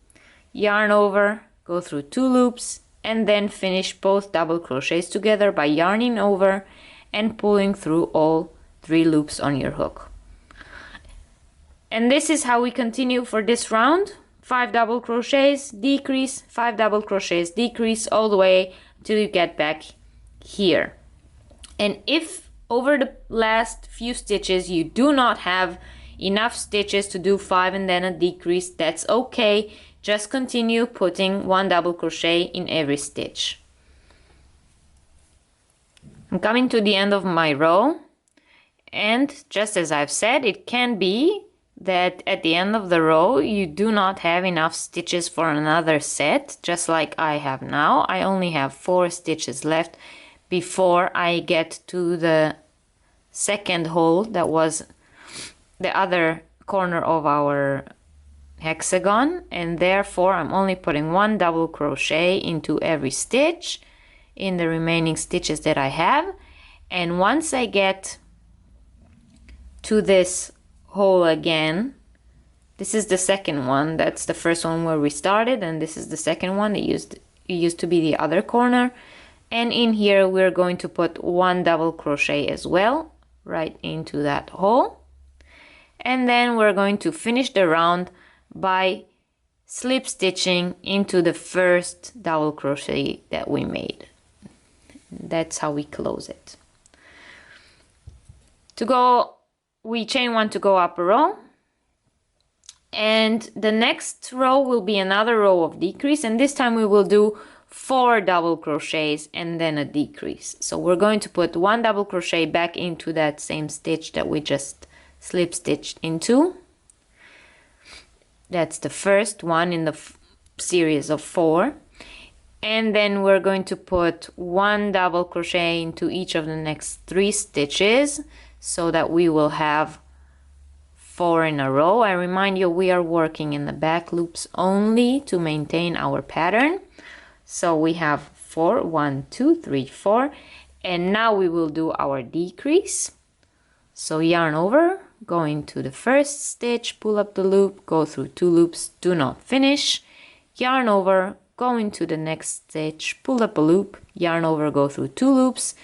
yarn over, go through 2 loops, and then finish both double crochets together by yarning over and pulling through all 3 loops on your hook. And this is how we continue for this round. 5 double crochets, decrease, 5 double crochets, decrease, all the way till you get back here. And if over the last few stitches you do not have enough stitches to do 5 and then a decrease, that's okay. Just continue putting 1 double crochet in every stitch. I'm coming to the end of my row, and just as I've said, it can be that at the end of the row you do not have enough stitches for another set, just like I have now. I only have 4 stitches left before I get to the second hole that was the other corner of our hexagon, and therefore I'm only putting 1 double crochet into every stitch in the remaining stitches that I have. And once I get to this hole again, this is the second one, that's the first one where we started, and this is the second one. It used to be the other corner, and in here we're going to put 1 double crochet as well right into that hole. And then we're going to finish the round by slip stitching into the first double crochet that we made. That's how we close it. To go, we chain 1 to go up a row, And the next row will be another row of decrease, and this time we will do 4 double crochets and then a decrease. So we're going to put 1 double crochet back into that same stitch that we just slip stitched into. That's the first one in the series of 4. And then we're going to put 1 double crochet into each of the next 3 stitches so that we will have 4 in a row. I remind you, we are working in the back loops only to maintain our pattern. So we have 4, 1, 2, 3, 4, and now we will do our decrease. So yarn over, go into the first stitch, pull up the loop, go through 2 loops, do not finish, yarn over, go into the next stitch, pull up a loop, yarn over, go through 2 loops,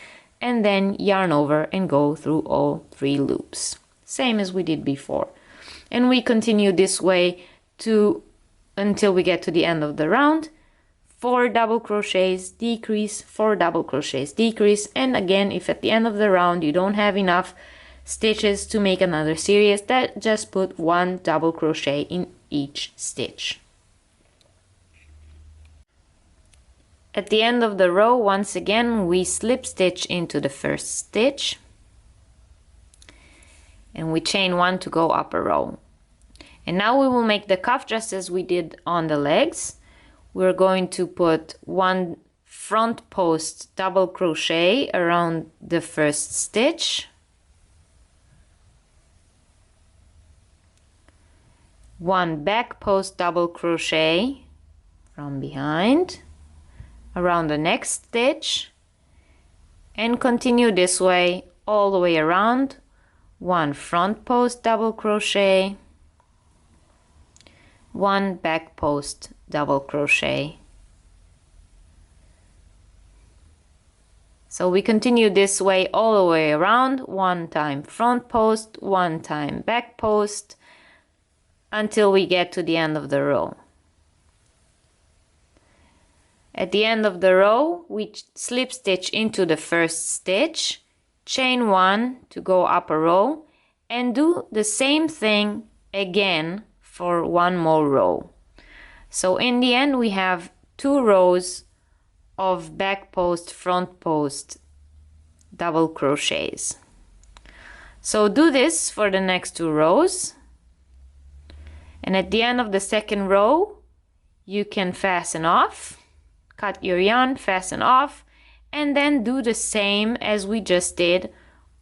and then yarn over and go through all 3 loops. Same as we did before. And we continue this way until we get to the end of the round. 4 double crochets, decrease, 4 double crochets, decrease, and again, if at the end of the round you don't have enough stitches to make another series, that just put 1 double crochet in each stitch. At the end of the row, once again, we slip stitch into the first stitch and we chain 1 to go up a row. And now we will make the cuff just as we did on the legs. We're going to put 1 front post double crochet around the first stitch, 1 back post double crochet from behind around the next stitch, and continue this way all the way around. 1 front post double crochet, 1 back post double crochet. So we continue this way all the way around, 1 time front post, 1 time back post, until we get to the end of the row. At the end of the row, we slip stitch into the first stitch, chain 1 to go up a row, and do the same thing again for 1 more row. So in the end, we have 2 rows of back post, front post double crochets. So do this for the next 2 rows. And at the end of the second row, you can fasten off, cut your yarn, fasten off, and then do the same as we just did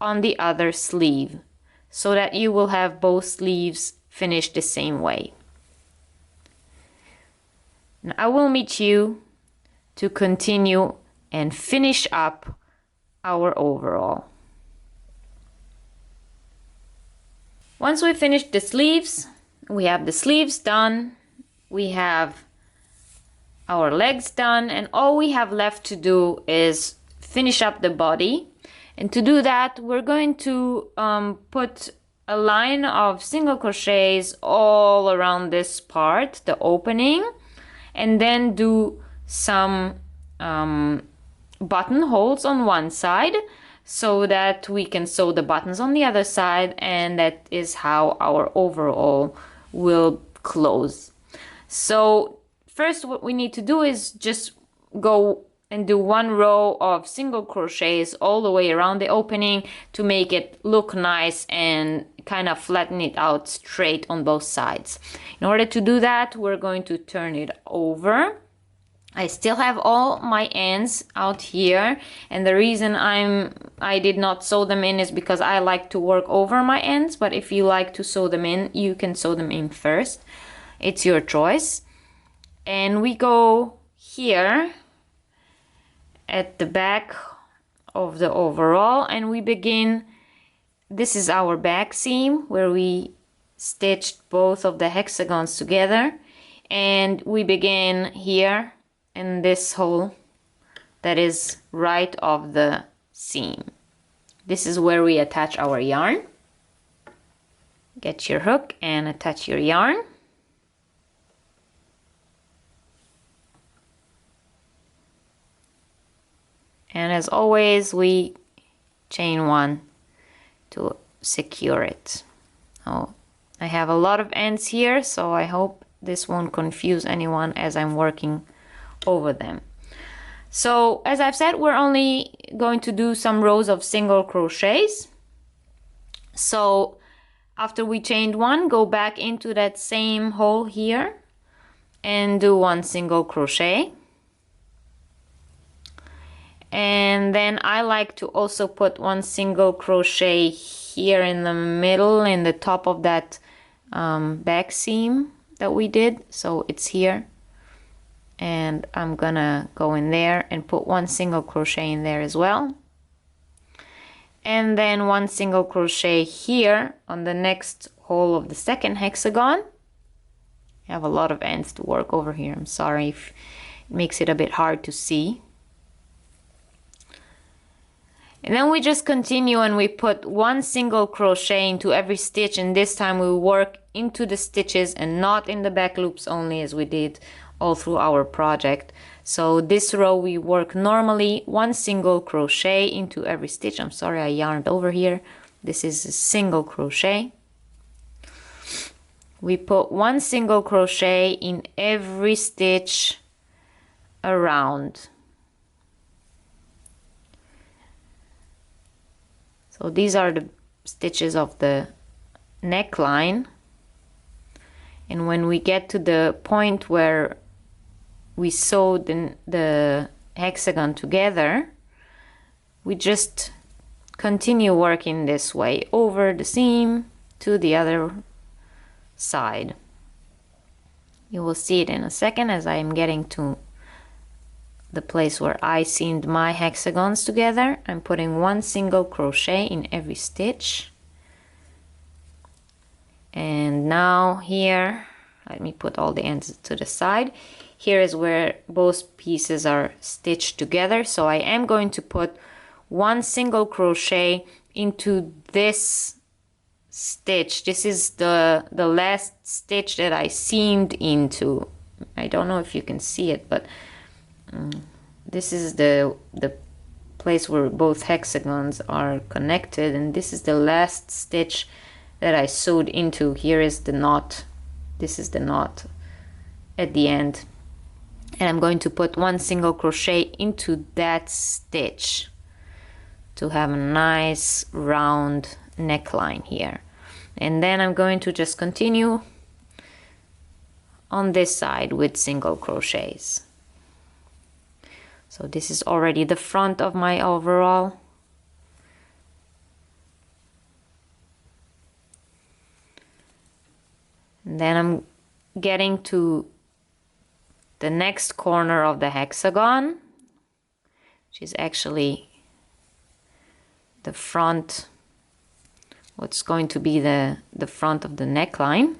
on the other sleeve, so that you will have both sleeves finished the same way. Now I will meet you to continue and finish up our overall. Once we finish the sleeves, we have the sleeves done, we have our legs done, and all we have left to do is finish up the body. And to do that, we're going to put a line of single crochets all around this part, the opening, and then do some buttonholes on one side so that we can sew the buttons on the other side, and that is how our overall will close. So first what we need to do is just go and do 1 row of single crochets all the way around the opening to make it look nice and kind of flatten it out straight on both sides. In order to do that, we're going to turn it over. I still have all my ends out here, and the reason I did not sew them in is because I like to work over my ends, but if you like to sew them in, you can sew them in first. It's your choice. And we go here at the back of the overall, and we begin. This is our back seam where we stitched both of the hexagons together, and we begin here in this hole that is right of the seam. This is where we attach our yarn. Get your hook and attach your yarn. And as always, we chain 1 to secure it. Oh, I have a lot of ends here, so I hope this won't confuse anyone as I'm working over them. So as I've said, we're only going to do some rows of single crochets. So after we chained one, go back into that same hole here and do one single crochet. And then I like to also put one single crochet here in the middle, in the top of that back seam that we did. So it's here. And I'm gonna go in there and put one single crochet in there as well. And then one single crochet here on the next hole of the second hexagon. I have a lot of ends to work over here. I'm sorry if it makes it a bit hard to see. And then we just continue and we put one single crochet into every stitch, and this time we work into the stitches and not in the back loops only, as we did all through our project. So this row we work normally one single crochet into every stitch. I'm sorry, I yarned over here. This is a single crochet. We put one single crochet in every stitch around. So these are the stitches of the neckline. And when we get to the point where we sewed the hexagon together, we just continue working this way over the seam to the other side. You will see it in a second as I am getting to the place where I seamed my hexagons together. I'm putting one single crochet in every stitch. And now here, let me put all the ends to the side. Here is where both pieces are stitched together. So I am going to put one single crochet into this stitch. This is the last stitch that I seamed into. I don't know if you can see it, but this is the place where both hexagons are connected, and this is the last stitch that I sewed into. Here is the knot. This is the knot at the end, and I'm going to put one single crochet into that stitch to have a nice round neckline here. And then I'm going to just continue on this side with single crochets. So this is already the front of my overall. And then I'm getting to the next corner of the hexagon, which is actually the front, what's going to be the front of the neckline.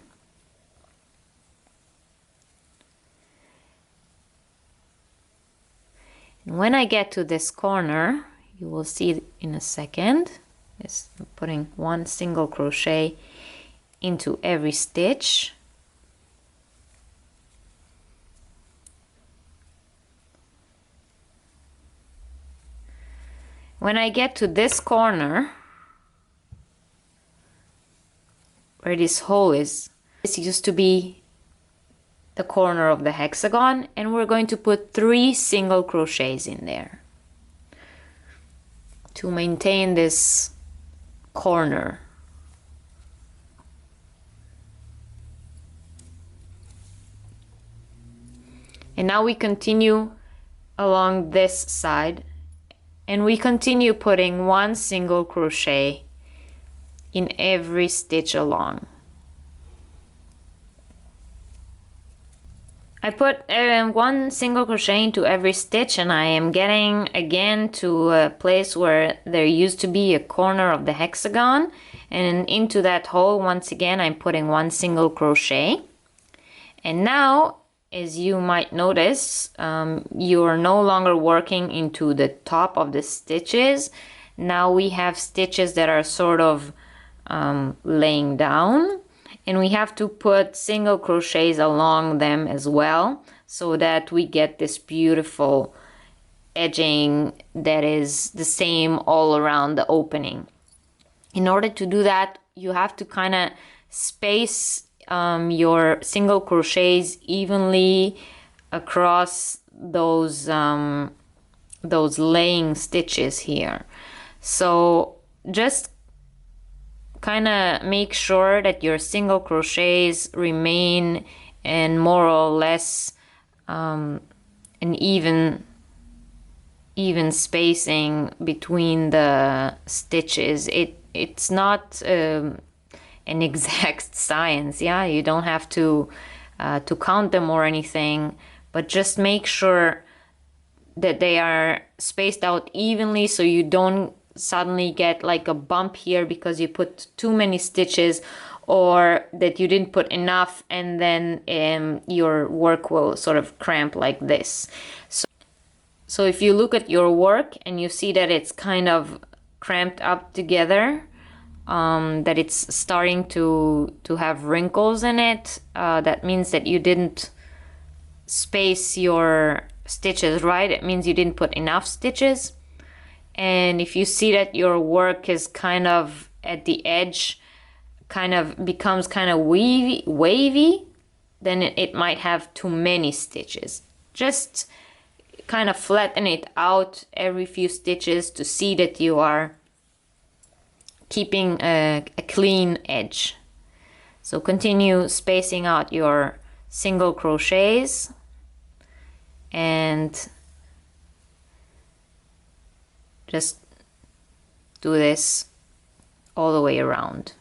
And when I get to this corner, you will see it in a second. Yes, I'm putting one single crochet into every stitch. When I get to this corner, where this hole is, this used to be the corner of the hexagon, and we're going to put 3 single crochets in there to maintain this corner. And now we continue along this side, and we continue putting 1 single crochet in every stitch along. I put 1 single crochet into every stitch, and I am getting again to a place where there used to be a corner of the hexagon, and into that hole once again I'm putting 1 single crochet. And now, as you might notice, you are no longer working into the top of the stitches. Now we have stitches that are sort of laying down, and we have to put single crochets along them as well, so that we get this beautiful edging that is the same all around the opening. In order to do that, you have to kind of space your single crochets evenly across those laying stitches here. So just kind of make sure that your single crochets remain in more or less an even spacing between the stitches. It's not an exact science, yeah. You don't have to count them or anything, but just make sure that they are spaced out evenly, so you don't suddenly get like a bump here because you put too many stitches, or that you didn't put enough, and then your work will sort of cramp like this. So if you look at your work and you see that it's kind of cramped up together, that it's starting to have wrinkles in it, that means that you didn't space your stitches right. It means you didn't put enough stitches. And if you see that your work is kind of at the edge, kind of becomes kind of wavy, then it might have too many stitches. Just kind of flatten it out every few stitches to see that you are keeping a clean edge. So continue spacing out your single crochets and just do this all the way around.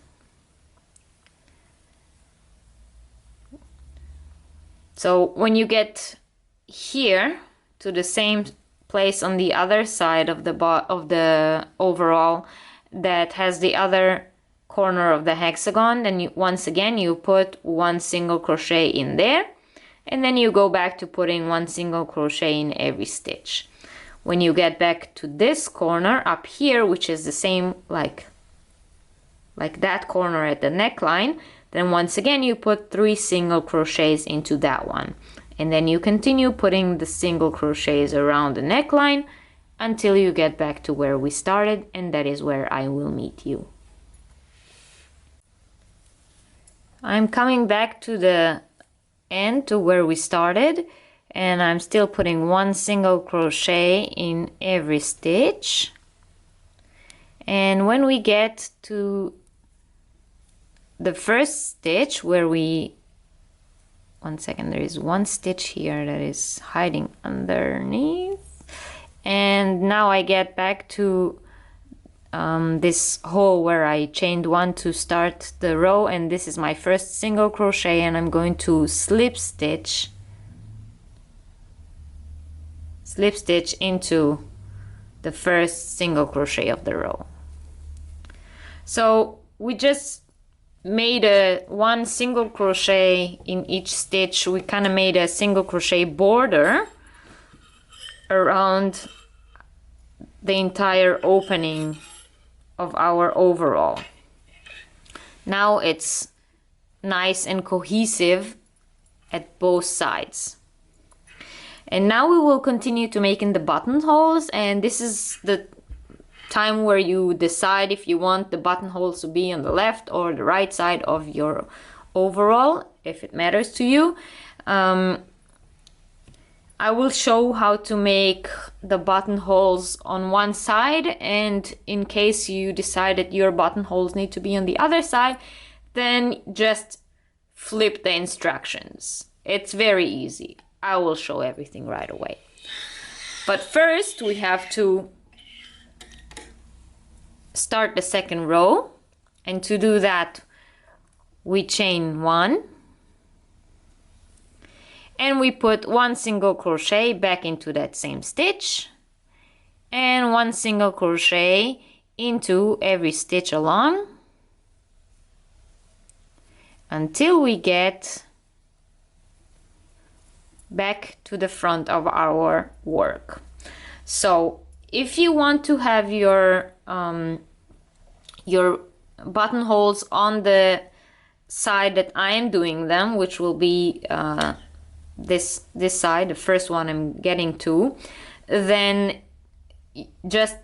So when you get here to the same place on the other side of the overall that has the other corner of the hexagon, then once again you put one single crochet in there, and then you go back to putting one single crochet in every stitch. When you get back to this corner up here, which is the same like that corner at the neckline, then once again you put 3 single crochets into that one, and then you continue putting the single crochets around the neckline until you get back to where we started, and that is where I will meet you. I'm coming back to the end, to where we started, and I'm still putting one single crochet in every stitch. And when we get to the first stitch where we, one second, there is one stitch here that is hiding underneath, and now I get back to this hole where I chained 1 to start the row, and this is my first single crochet, and I'm going to slip stitch into the first single crochet of the row. So we just made one single crochet in each stitch. We kind of made a single crochet border around the entire opening of our overall. Now it's nice and cohesive at both sides. And now we will continue to making the buttonholes, and this is the time where you decide if you want the buttonholes to be on the left or the right side of your overall, if it matters to you. I will show how to make the buttonholes on one side, and in case you decide that your buttonholes need to be on the other side, then just flip the instructions. It's very easy. I will show everything right away. But first we have to start the second row, and to do that we chain 1 and we put 1 single crochet back into that same stitch, and 1 single crochet into every stitch along until we get back to the front of our work. So if you want to have your buttonholes on the side that I am doing them, which will be this side, the first one I'm getting to, then just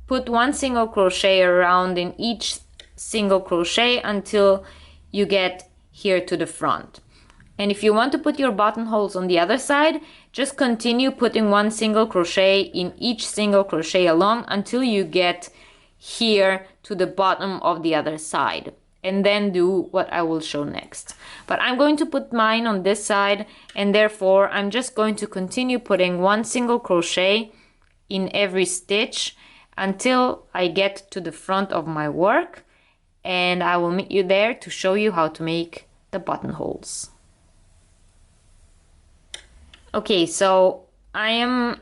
put 1 single crochet around in each single crochet until you get here to the front. And if you want to put your buttonholes on the other side, just continue putting one single crochet in each single crochet along until you get here to the bottom of the other side. And then do what I will show next. But I'm going to put mine on this side, and therefore I'm just going to continue putting one single crochet in every stitch until I get to the front of my work, and I will meet you there to show you how to make the buttonholes. Okay, so I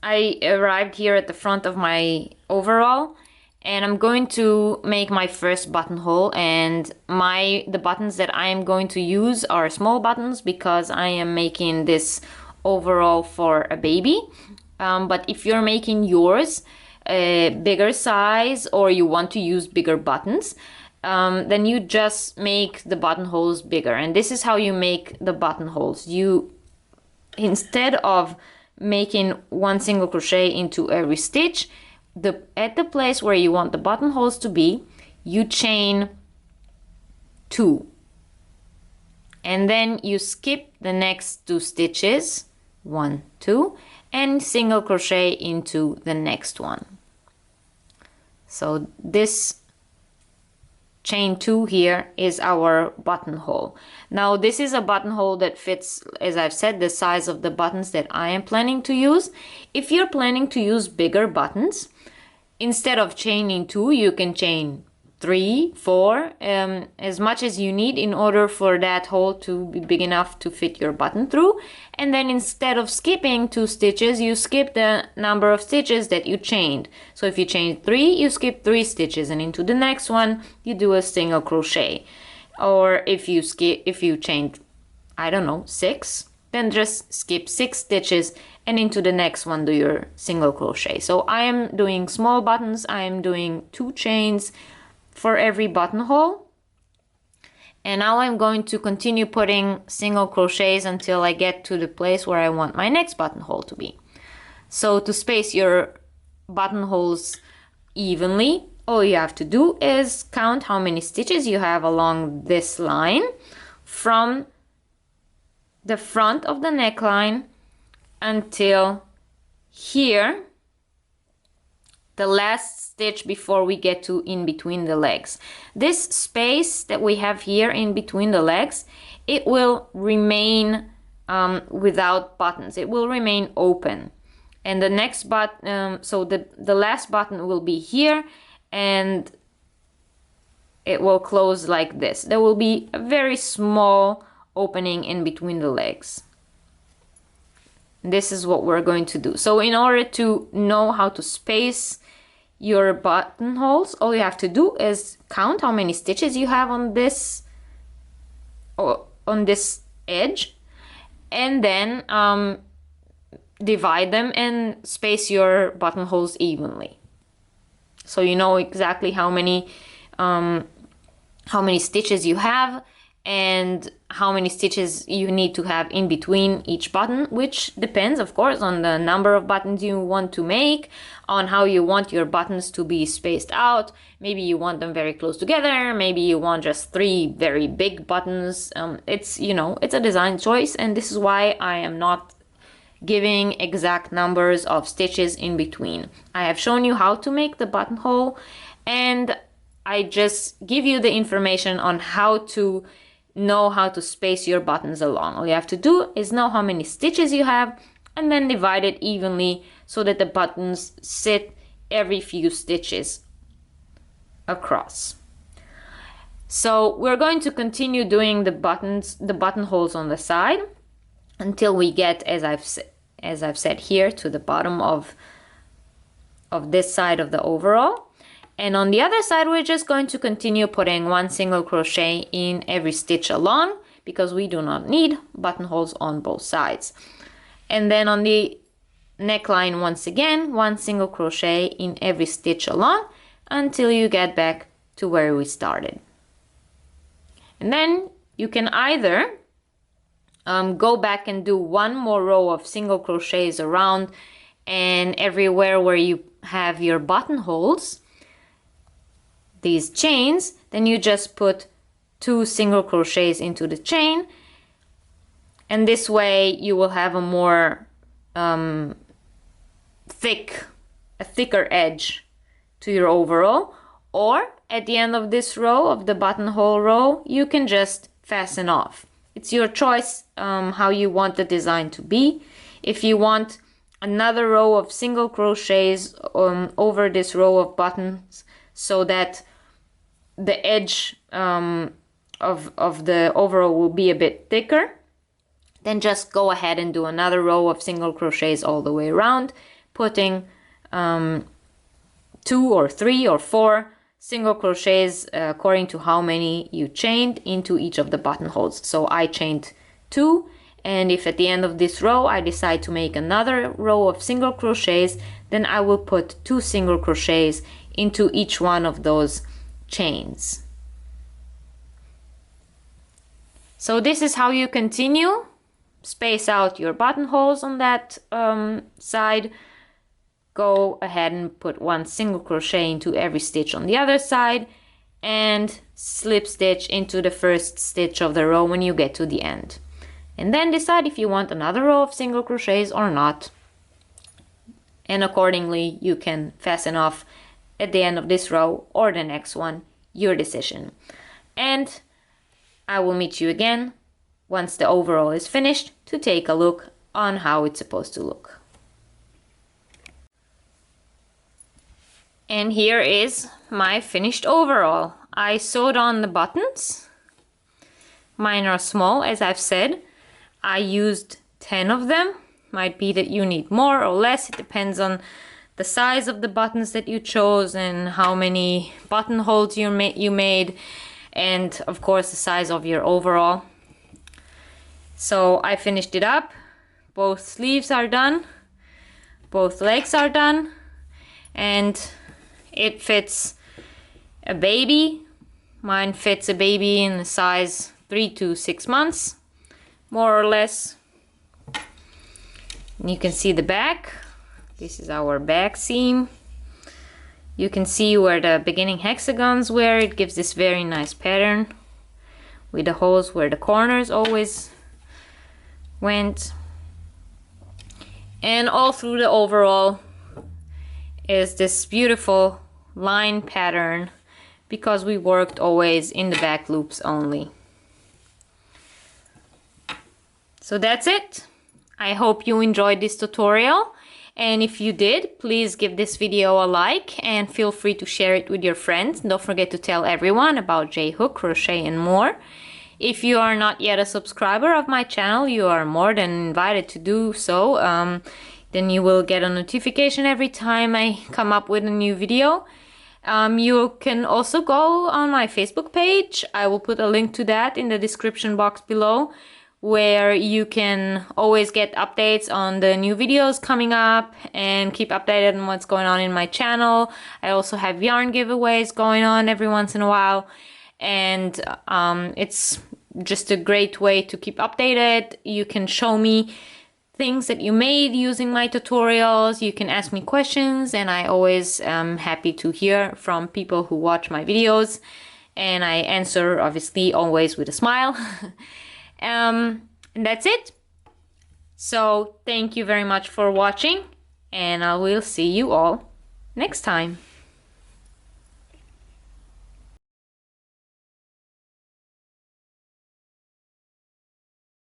arrived here at the front of my overall, and I'm going to make my first buttonhole, and the buttons that I am going to use are small buttons because I am making this overall for a baby. But if you're making yours a bigger size, or you want to use bigger buttons, then you just make the buttonholes bigger. And this is how you make the buttonholes. Instead of making one single crochet into every stitch, at the place where you want the buttonholes to be, you chain 2. And then you skip the next 2 stitches, 1, 2, and single crochet into the next one. So this chain 2 here is our buttonhole. Now this is a buttonhole that fits, as I've said, the size of the buttons that I am planning to use. If you're planning to use bigger buttons, instead of chaining 2, you can chain 3, 4, as much as you need in order for that hole to be big enough to fit your button through. And then instead of skipping 2 stitches, you skip the number of stitches that you chained. So if you chained 3, you skip 3 stitches, and into the next one you do a single crochet. Or if you chained, I don't know, 6, then just skip 6 stitches, and into the next one do your single crochet. So I am doing small buttons. I am doing 2 chains for every buttonhole. And now I'm going to continue putting single crochets until I get to the place where I want my next buttonhole to be. So to space your buttonholes evenly, all you have to do is count how many stitches you have along this line from the front of the neckline until here, the last stitch before we get to in between the legs. This space that we have here in between the legs, it will remain without buttons. It will remain open. And the next button, so the last button will be here, and it will close like this. There will be a very small opening in between the legs. This is what we're going to do. So in order to know how to space your buttonholes, all you have to do is count how many stitches you have on this edge, and then divide them and space your buttonholes evenly. So you know exactly how many stitches you have and how many stitches you need to have in between each button, which depends, of course, on the number of buttons you want to make, on how you want your buttons to be spaced out. Maybe you want them very close together, maybe you want just 3 very big buttons. It's a design choice, and this is why I am not giving exact numbers of stitches in between. I have shown you how to make the buttonhole, and I just give you the information on how to know how to space your buttons along. All you have to do is know how many stitches you have and then divide it evenly so that the buttons sit every few stitches across. So we're going to continue doing the buttonholes on the side until we get, as I've said here, to the bottom of this side of the overall. And on the other side, we're just going to continue putting 1 single crochet in every stitch along, because we do not need buttonholes on both sides. And then on the neckline, once again, 1 single crochet in every stitch along until you get back to where we started. And then you can either go back and do 1 more row of single crochets around, and everywhere where you have your buttonholes, these chains, then you just put 2 single crochets into the chain, and this way you will have a more thicker edge to your overall. Or at the end of this row, of the buttonhole row, you can just fasten off. It's your choice how you want the design to be. If you want another row of single crochets over this row of buttons so that the edge of the overall will be a bit thicker, then just go ahead and do another row of single crochets all the way around, putting 2 or 3 or 4 single crochets according to how many you chained into each of the buttonholes. So I chained 2, and if at the end of this row I decide to make another row of single crochets, then I will put 2 single crochets into each one of those chains. So this is how you continue. Space out your buttonholes on that side. Go ahead and put 1 single crochet into every stitch on the other side, and slip stitch into the first stitch of the row when you get to the end. And then decide if you want another row of single crochets or not. And accordingly you can fasten off at the end of this row or the next one, your decision. And I will meet you again once the overall is finished to take a look on how it's supposed to look. And here is my finished overall. I sewed on the buttons. Mine are small, as I've said. I used 10 of them. Might be that you need more or less. It depends on the size of the buttons that you chose and how many buttonholes you made, and of course the size of your overall. So I finished it up. Both sleeves are done. Both legs are done. And it fits a baby. Mine fits a baby in the size 3 to 6 months, more or less. And you can see the back. This is our back seam. You can see where the beginning hexagons were. It gives this very nice pattern with the holes where the corners always went. And all through the overall is this beautiful line pattern, because we worked always in the back loops only. So that's it. I hope you enjoyed this tutorial, and if you did, please give this video a like and feel free to share it with your friends. Don't forget to tell everyone about J-Hook, Crochet and more. If you are not yet a subscriber of my channel, you are more than invited to do so. Then you will get a notification every time I come up with a new video. You can also go on my Facebook page. I will put a link to that in the description box below, where you can always get updates on the new videos coming up and keep updated on what's going on in my channel. I also have yarn giveaways going on every once in a while, and it's just a great way to keep updated. You can show me things that you made using my tutorials. You can ask me questions, and I always am happy to hear from people who watch my videos, and I answer obviously always with a smile. And that's it. So thank you very much for watching, and I will see you all next time.